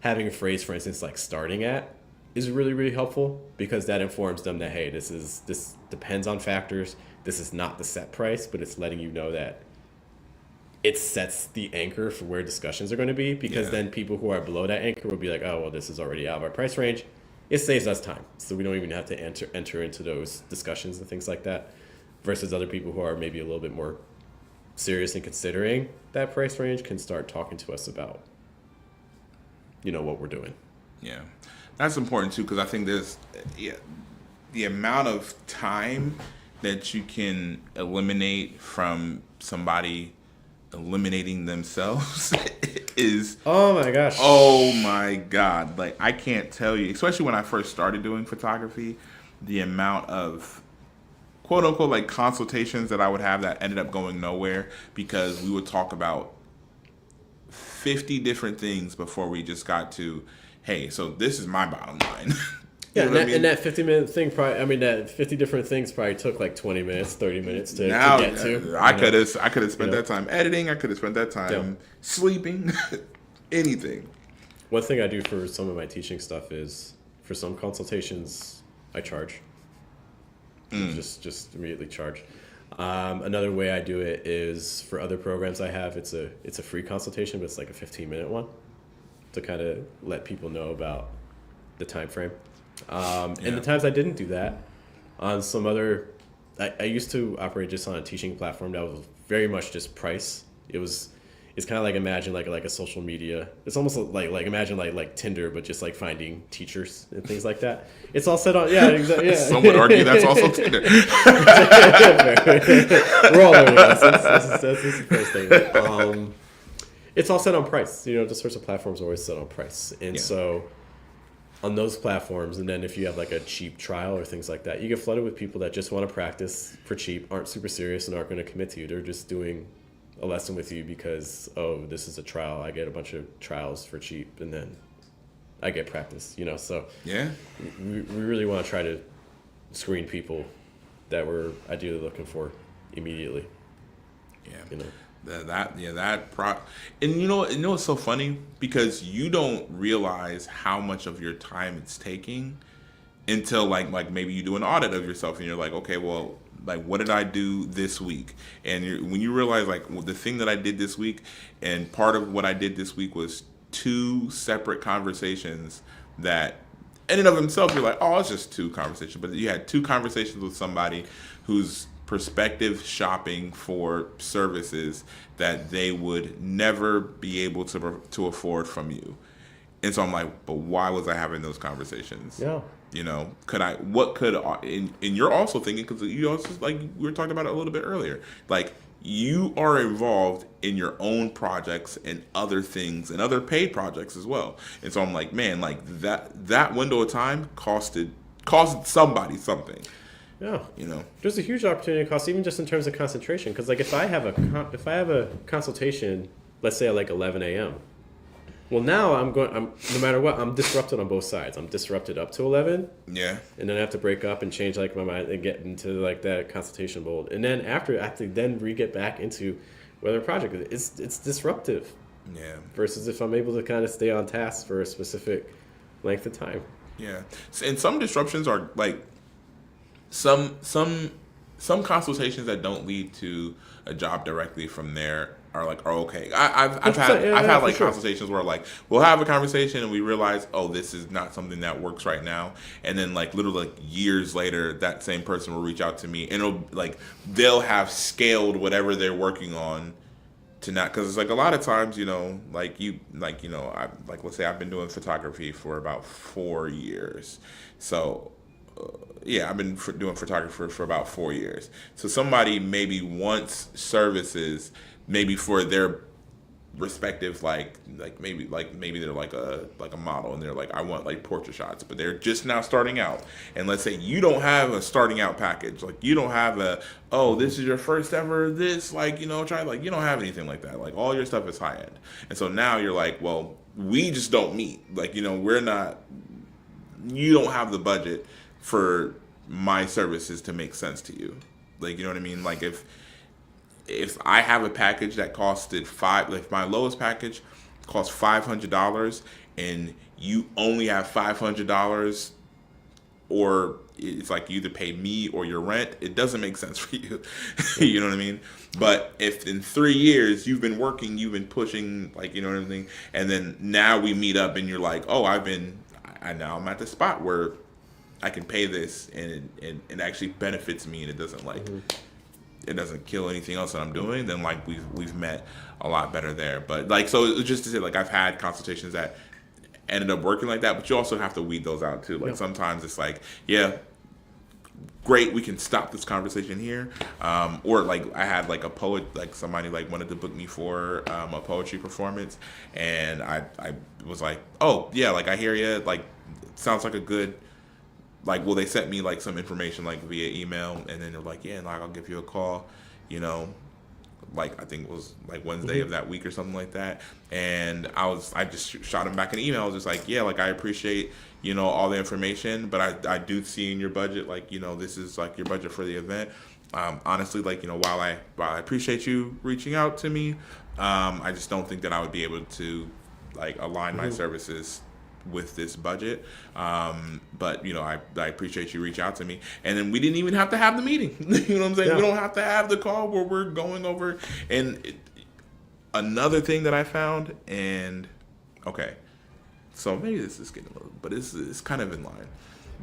having a phrase, for instance, like starting at is really, really helpful because that informs them that, hey, this depends on factors. This is not the set price, but it's letting you know that it sets the anchor for where discussions are going to be, because then people who are below that anchor will be like, oh, well, this is already out of our price range. It saves us time. So we don't even have to enter into those discussions and things like that, versus other people who are maybe a little bit more serious in considering that price range can start talking to us about, what we're doing. Yeah. That's important too, because I think there's the amount of time that you can eliminate from somebody eliminating themselves is oh my gosh. Oh my God. Like, I can't tell you, especially when I first started doing photography, the amount of quote unquote like consultations that I would have that ended up going nowhere because we would talk about 50 different things before we just got to, hey, so this is my bottom line. Yeah, and that 50-minute thing that 50 different things probably took like 20 minutes, 30 minutes to get to. I could have spent that time editing. I could have spent that time sleeping, anything. One thing I do for some of my teaching stuff is for some consultations, I charge. Just immediately charge. Another way I do it is for other programs I have, it's a free consultation, but it's like a 15-minute one to kind of let people know about the time frame. And the times I didn't do that, on some other, I used to operate just on a teaching platform that was very much just price. It's kind of like imagine like a social media. It's almost like imagine like Tinder, but just like finding teachers and things like that. It's all set on exactly. Some would argue that's also Tinder. We're all learning lessons. That's the first thing. It's all set on price. The sorts of platforms are always set on price, and so on those platforms, and then if you have like a cheap trial or things like that, you get flooded with people that just want to practice for cheap, aren't super serious, and aren't going to commit to you. They're just doing a lesson with you because, oh, this is a trial. I get a bunch of trials for cheap, and then I get practice. So we really want to try to screen people that we're ideally looking for immediately. Yeah. And you know what's so funny, because you don't realize how much of your time it's taking until like maybe you do an audit of yourself and you're like, okay, well, like, what did I do this week? And when you realize like the thing that I did this week, and part of what I did this week was 2 separate conversations that in and of themselves you're like, oh, it's just 2 conversations, but you had 2 conversations with somebody who's prospective shopping for services that they would never be able to afford from you. And so I'm like, but why was I having those conversations? Yeah. And you're also thinking, because you also, like we were talking about it a little bit earlier, like you are involved in your own projects and other things and other paid projects as well. And so I'm like, man, like that window of time costed somebody something. Yeah, there's a huge opportunity cost, even just in terms of concentration. Because like if I have a consultation, let's say at like 11 a.m. Well, now I'm no matter what, I'm disrupted on both sides. I'm disrupted up to 11. Yeah. And then I have to break up and change like my mind and get into like that consultation mode. And then after I have to then get back into whether project it's disruptive. Yeah. Versus if I'm able to kind of stay on task for a specific length of time. Yeah. And some disruptions are like some consultations that don't lead to a job directly from there are okay. I've had For like sure. consultations where like we'll have a conversation and we realize, oh, this is not something that works right now, and then like literally like years later that same person will reach out to me and it'll like they'll have scaled whatever they're working on to not, because it's like a lot of times, I like, let's say I've been doing photography for about 4 years. So yeah, I've been doing photography for about 4 years. So somebody maybe wants services maybe for their respective maybe they're like a model and they're like, I want like portrait shots, but they're just now starting out. And let's say you don't have a starting out package, like you don't have this is your first ever this, try, like you don't have anything like that, like all your stuff is high end. And so now you're like, well, we just don't meet, we're not, you don't have the budget for my services to make sense to you, like, you know what I mean? Like if I have a package that costed if my lowest package costs $500 and you only have $500, or it's like you either pay me or your rent, it doesn't make sense for you. You know what I mean? But if in 3 years you've been working, you've been pushing, like, you know what I mean? And then now we meet up and you're like, oh, now I'm at the spot where I can pay this and it actually benefits me and it doesn't it doesn't kill anything else that I'm doing, then like we've met a lot better there. But like, so it's just to say, like, I've had consultations that ended up working like that, but you also have to weed those out too. Like sometimes it's like, yeah, great, we can stop this conversation here. Or like I had like a poet, like somebody like wanted to book me for a poetry performance, and I was like, oh yeah, like I hear you, like sounds like a good, like, well, they sent me like some information like via email, and then they're like, yeah, like I'll give you a call, like I think it was like Wednesday of that week or something like that. And I just shot him back an email. I was just like, yeah, like I appreciate, all the information, but I do see in your budget, like, this is like your budget for the event. Honestly, like, while I appreciate you reaching out to me, I just don't think that I would be able to like align my services with this budget, but I appreciate you reach out to me. And then we didn't even have to have the meeting. You know what I'm saying? We don't have to have the call where we're going over. And another thing that I found, and okay, so maybe this is getting a little, but it's kind of in line.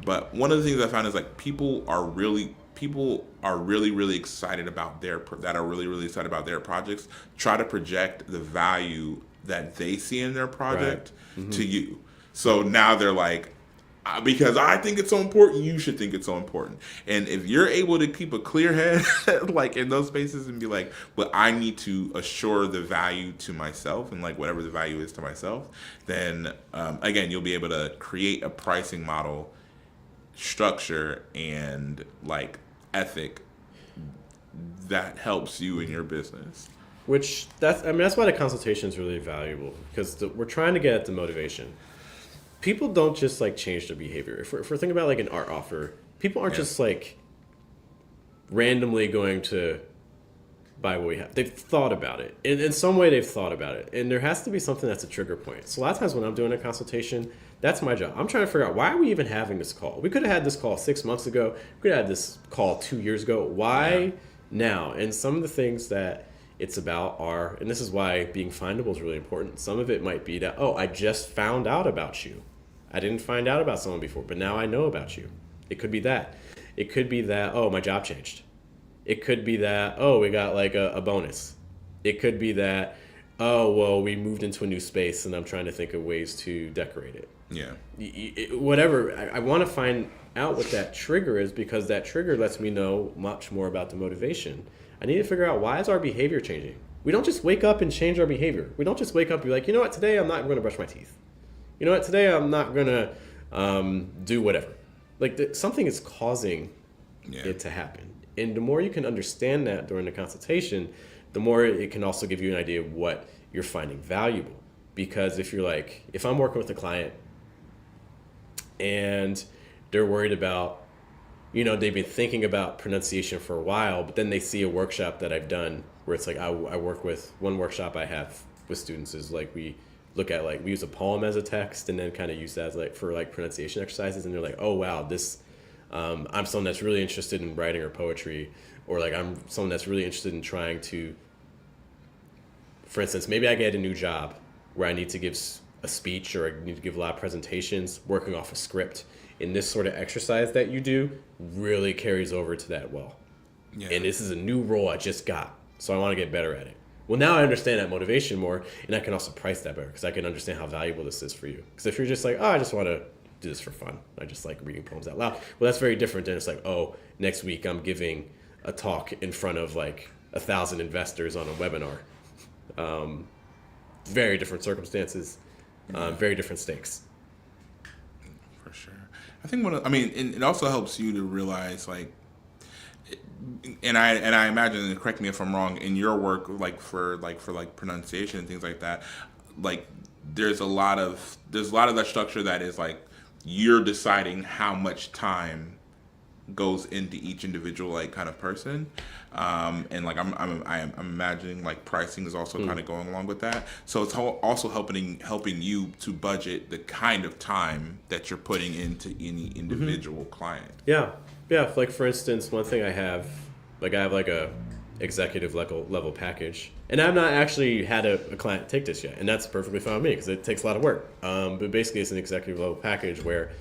But one of the things I found is like people are really really excited about their projects, try to project the value that they see in their project to you. So now they're like, because I think it's so important, you should think it's so important. And if you're able to keep a clear head, like in those spaces, and be like, but I need to assure the value to myself, and like whatever the value is to myself, then again, you'll be able to create a pricing model, structure, and like ethic that helps you in your business. That's why the consultation is really valuable, because we're trying to get at the motivation. People don't just like change their behavior. If we're thinking about like an art offer, people aren't just like randomly going to buy what we have. They've thought about it. In some way, they've thought about it. And there has to be something that's a trigger point. So a lot of times when I'm doing a consultation, that's my job. I'm trying to figure out, why are we even having this call? We could have had this call 6 months ago. We could have had this call 2 years ago. Why now? And some of the things that it's about are, and this is why being findable is really important. Some of it might be that, oh, I just found out about you. I didn't find out about someone before, but now I know about you. It could be that. It could be that, oh, my job changed. It could be that, oh, we got like a bonus. It could be that, oh, well, we moved into a new space and I'm trying to think of ways to decorate it. Yeah. Whatever. I want to find out what that trigger is, because that trigger lets me know much more about the motivation. I need to figure out, why is our behavior changing? We don't just wake up and change our behavior. We don't just wake up and be like, you know what, today I'm not going to brush my teeth. You know what, today I'm not going to do whatever. Like something is causing it to happen. And the more you can understand that during the consultation, the more it can also give you an idea of what you're finding valuable. Because if you're like, if I'm working with a client and they're worried about, they've been thinking about pronunciation for a while, but then they see a workshop that I've done where it's like, I work with, one workshop I have with students is like, we look at like, we use a poem as a text and then kind of use that as like for like pronunciation exercises. And they're like, oh wow, this, I'm someone that's really interested in writing or poetry, or like I'm someone that's really interested in trying to, for instance, maybe I get a new job where I need to give a speech or I need to give a lot of presentations working off a script. And this sort of exercise that you do really carries over to that well. Yeah. And this is a new role I just got, so I want to get better at it. Well, now I understand that motivation more, and I can also price that better because I can understand how valuable this is for you. Because if you're just like, oh, I just want to do this for fun, I just like reading poems out loud. Well, that's very different than it's like, oh, next week I'm giving a talk in front of like 1,000 investors on a webinar. Very different circumstances, very different stakes. For sure. I think it also helps you to realize like, and I imagine, and correct me if I'm wrong, in your work, like for pronunciation and things like that, like there's a lot of that structure that is like you're deciding how much time goes into each individual like kind of person, and like I'm imagining like pricing is also kind of going along with that. So it's also helping you to budget the kind of time that you're putting into any individual client. Yeah. Like for instance, one thing I have like a executive level package, and I've not actually had a client take this yet, and that's perfectly fine with me because it takes a lot of work. But basically, it's an executive level package where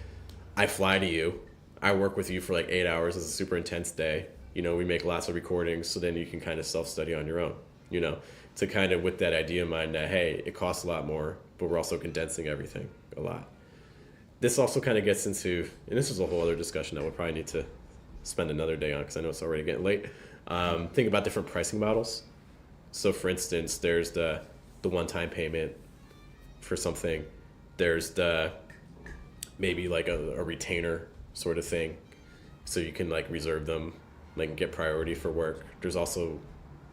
I fly to you. I work with you for like 8 hours. It's a super intense day. You know, we make lots of recordings, so then you can kind of self-study on your own, you know, to kind of with that idea in mind that, hey, it costs a lot more, but we're also condensing everything a lot. This also kind of gets into, and this is a whole other discussion that we'll probably need to spend another day on because I know it's already getting late. Think about different pricing models. So for instance, there's the one-time payment for something. There's the maybe like a retainer sort of thing, so you can like reserve them, like get priority for work. There's also,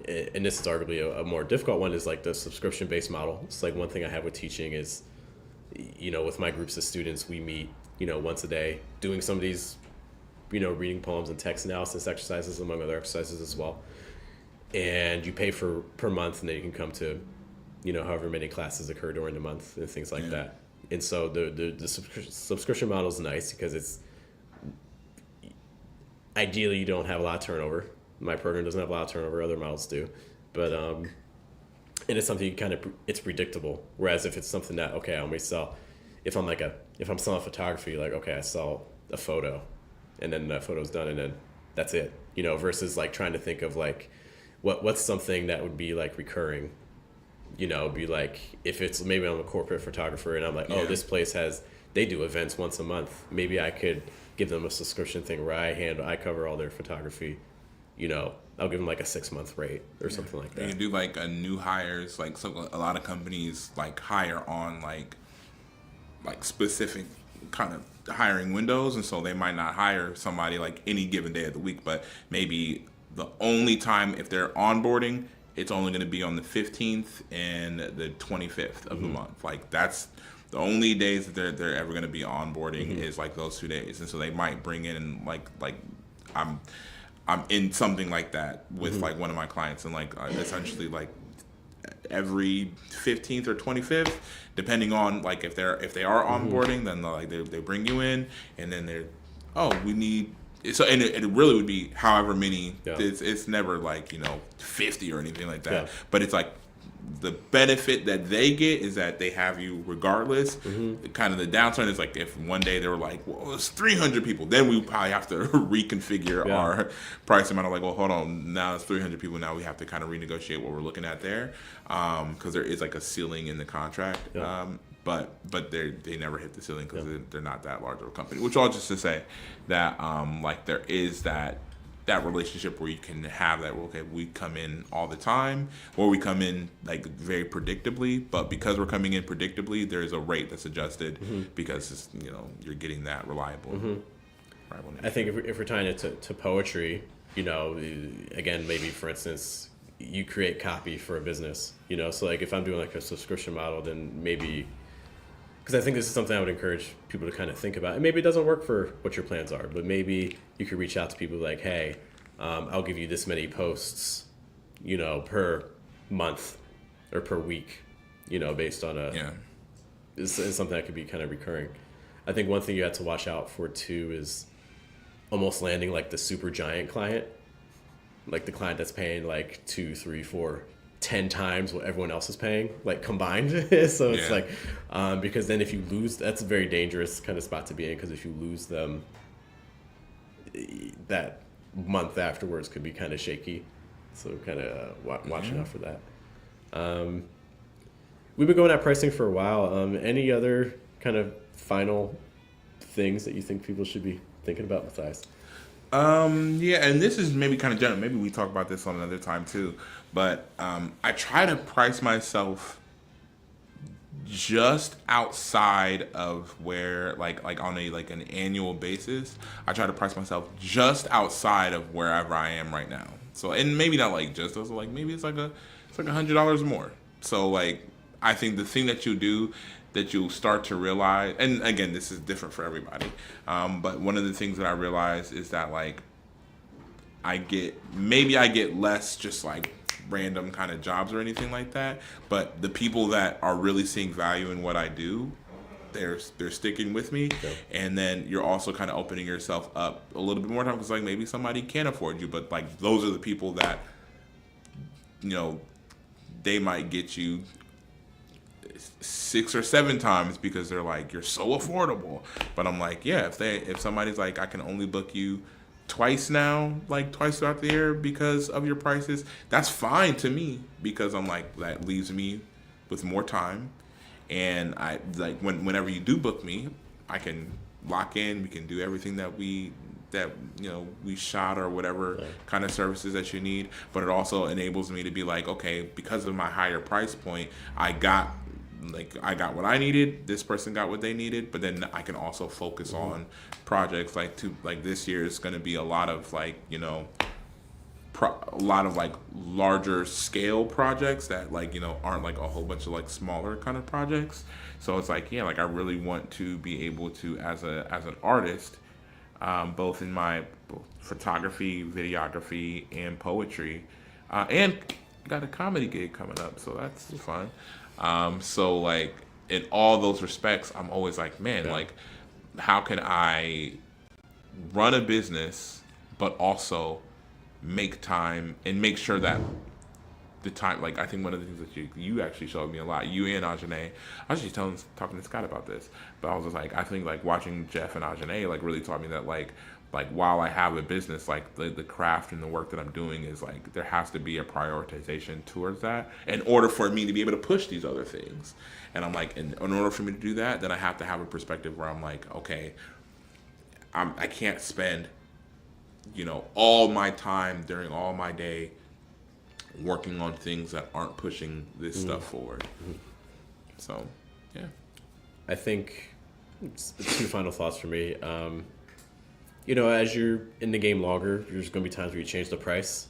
and this is arguably a more difficult one, is like the subscription-based model. It's like one thing I have with teaching is, you know, with my groups of students, we meet, you know, once a day doing some of these, you know, reading poems and text analysis exercises among other exercises as well. And you pay per month, and then you can come to, you know, however many classes occur during the month and things like that. And so the subscription model is nice because it's, ideally you don't have a lot of turnover. My program doesn't have a lot of turnover, other models do. But and it's something you kind of, it's predictable. Whereas if it's something that, okay, I only sell, if I'm selling photography, like, okay, I sell a photo and then that photo's done and then that's it, you know, versus like trying to think of like what's something that would be like recurring, you know, be like, if it's, maybe I'm a corporate photographer and I'm like, oh, this place they do events once a month. Maybe I could give them a subscription thing where I cover all their photography, you know, I'll give them like a 6-month rate or something like that. You can do like a new hires, like so a lot of companies like hire on like specific kind of hiring windows, and so they might not hire somebody like any given day of the week, but maybe the only time if they're onboarding, it's only going to be on the 15th and the 25th of the month. Like that's the only days that they're ever going to be onboarding is like those 2 days, and so they might bring in like I'm in something like that with like one of my clients, and like essentially like every 15th or 25th, depending on like if they are onboarding, then they bring you in, and then we need. So and it really would be however many. It's never like 50 or anything like that. But it's like the benefit that they get is that they have you regardless. Kind of the downside is like if one day they were like, well, it's 300 people, then we probably have to reconfigure our price amount. Like, well, hold on, now it's 300 people. Now we have to kind of renegotiate what we're looking at there, because there is like a ceiling in the contract. But they never hit the ceiling because they're not that large of a company. Which all just to say that like there is that relationship where you can have that. Okay, we come in all the time, or we come in like very predictably. But because we're coming in predictably, there is a rate that's adjusted because it's, you're getting that reliable. I think if we're tying it to poetry, again, maybe for instance, you create copy for a business. So like if I'm doing like a subscription model, then maybe. Because I think this is something I would encourage people to kind of think about. And maybe it doesn't work for what your plans are, but maybe you could reach out to people like, hey, I'll give you this many posts, per month or per week, based on is something that could be kind of recurring. I think one thing you have to watch out for too is almost landing like the super giant client, like the client that's paying like 2, 3, 4, 10 times what everyone else is paying, like combined. So it's like, because then if you lose, that's a very dangerous kind of spot to be in, because if you lose them, that month afterwards could be kind of shaky. So kind of watching out for that. We've been going at pricing for a while. Any other kind of final things that you think people should be thinking about besides? Yeah, and this is maybe kind of general. Maybe we talk about this on another time too. But I try to price myself just outside of where, like on a like an annual basis. I try to price myself just outside of wherever I am right now. So, and maybe not like just also like maybe it's like $100 more. So like I think the thing that you do that you'll start to realize, and again, this is different for everybody, but one of the things that I realize is that like I get less just like random kind of jobs or anything like that, but the people that are really seeing value in what I do, they're sticking with me. Okay. And then you're also kind of opening yourself up a little bit more time, because like maybe somebody can't afford you, but like those are the people that, you know, they might get you 6 or 7 times because they're like, you're so affordable. But I'm like, yeah, if somebody's like, I can only book you twice now, like twice throughout the year because of your prices, that's fine to me, because I'm like, that leaves me with more time. And I like whenever you do book me, I can lock in, we can do everything that we shot or whatever kind of services that you need. But it also enables me to be like, okay, because of my higher price point, I got what I needed, this person got what they needed, but then I can also focus on projects like this year is going to be a lot of like, you know, a lot of like larger scale projects that like, you know, aren't like a whole bunch of like smaller kind of projects. So it's like, yeah, like I really want to be able to as an artist, both in my photography, videography, and poetry, and got a comedy gig coming up, so that's fun. So like in all those respects, I'm always like, man, like how can I run a business but also make time and make sure that the time, like I think one of the things that you actually showed me a lot, you and Ajane, I was actually talking to Scott about this, but I was just like, I think like watching Jeff and Ajane like really taught me that like while I have a business, like the craft and the work that I'm doing is like there has to be a prioritization towards that in order for me to be able to push these other things. And I'm like, in order for me to do that, then I have to have a perspective where I'm like, okay, I can't spend, you know, all my time during all my day working on things that aren't pushing this stuff forward. So, yeah. I think it's 2 final thoughts for me. You know, as you're in the game longer, there's going to be times where you change the price.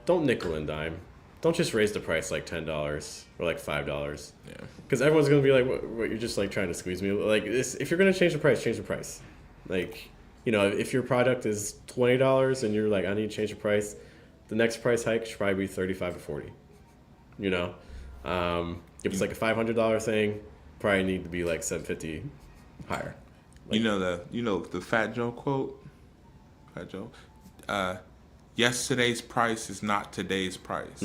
Don't nickel and dime. Don't just raise the price like $10 or like $5. Yeah. Because everyone's going to be like, what, you're just like trying to squeeze me. Like, if you're going to change the price, change the price. Like, you know, if your product is $20 and you're like, I need to change the price, the next price hike should probably be $35 to $40. You know? If it's like a $500 thing, probably need to be like $750 higher. Like, you know the Fat Joe quote? Fat Joe? Yesterday's price is not today's price.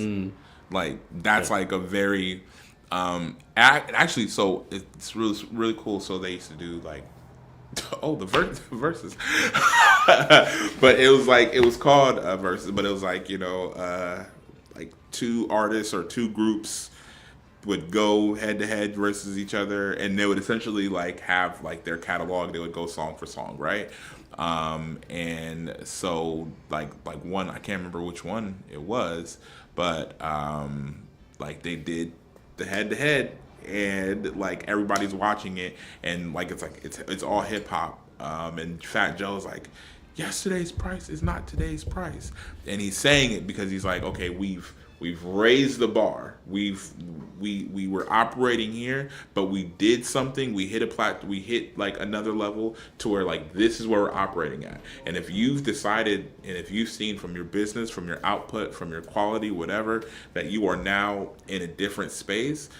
Like, that's like a very... actually, so it's really, really cool. So they used to do like... Oh, the verses. But it was called verses, but it was like, you know, like 2 artists or 2 groups would go head to head versus each other, and they would essentially like have like their catalog. They would go song for song, right? And so like one, I can't remember which one it was, but like they did the head to head, and like everybody's watching it, and like it's all hip hop. And Fat Joe's like, yesterday's price is not today's price, and he's saying it because he's like, okay, we've raised the bar. We were operating here, but we did something. We hit like another level to where like this is where we're operating at. And if you've decided, and if you've seen from your business, from your output, from your quality, whatever, that you are now in a different space,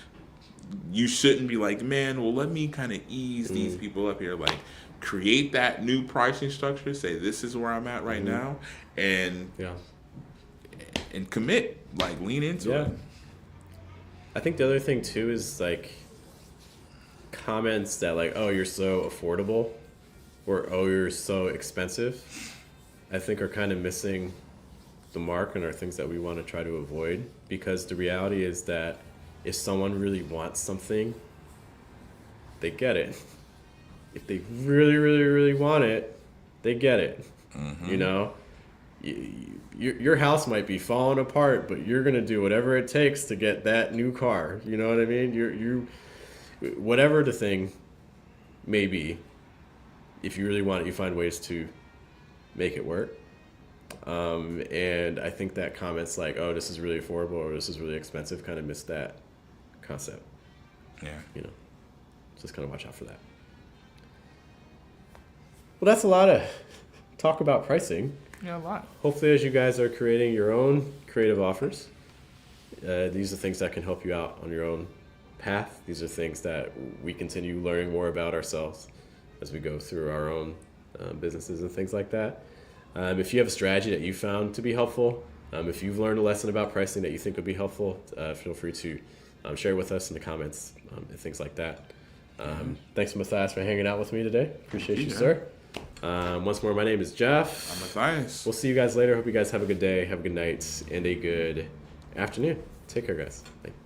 you shouldn't be like, man, well, let me kind of ease these people up here. Like, create that new pricing structure. Say, this is where I'm at right now, and Yeah. and commit. Like, lean into it. I think the other thing too is like comments that like, oh, you're so affordable, or oh, you're so expensive, I think are kind of missing the mark and are things that we want to try to avoid, because the reality is that if someone really wants something, they get it. If they really, really, really want it, they get it. You know, your house might be falling apart, but you're gonna do whatever it takes to get that new car. You know what I mean? You whatever the thing may be, if you really want it, you find ways to make it work. And I think that comments like, "Oh, this is really affordable" or "This is really expensive" kind of miss that concept. Yeah. You know, just kind of watch out for that. Well, that's a lot of talk about pricing. Yeah, a lot. Hopefully, as you guys are creating your own creative offers, these are things that can help you out on your own path. These are things that we continue learning more about ourselves as we go through our own businesses and things like that. If you have a strategy that you found to be helpful, if you've learned a lesson about pricing that you think would be helpful, feel free to share with us in the comments and things like that. Thanks, Matthias, for hanging out with me today. Appreciate you, sir. Once more, my name is Jeff. I'm Matthias. We'll see you guys later. Hope you guys have a good day, have a good night, and a good afternoon. Take care, guys.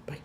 Bye.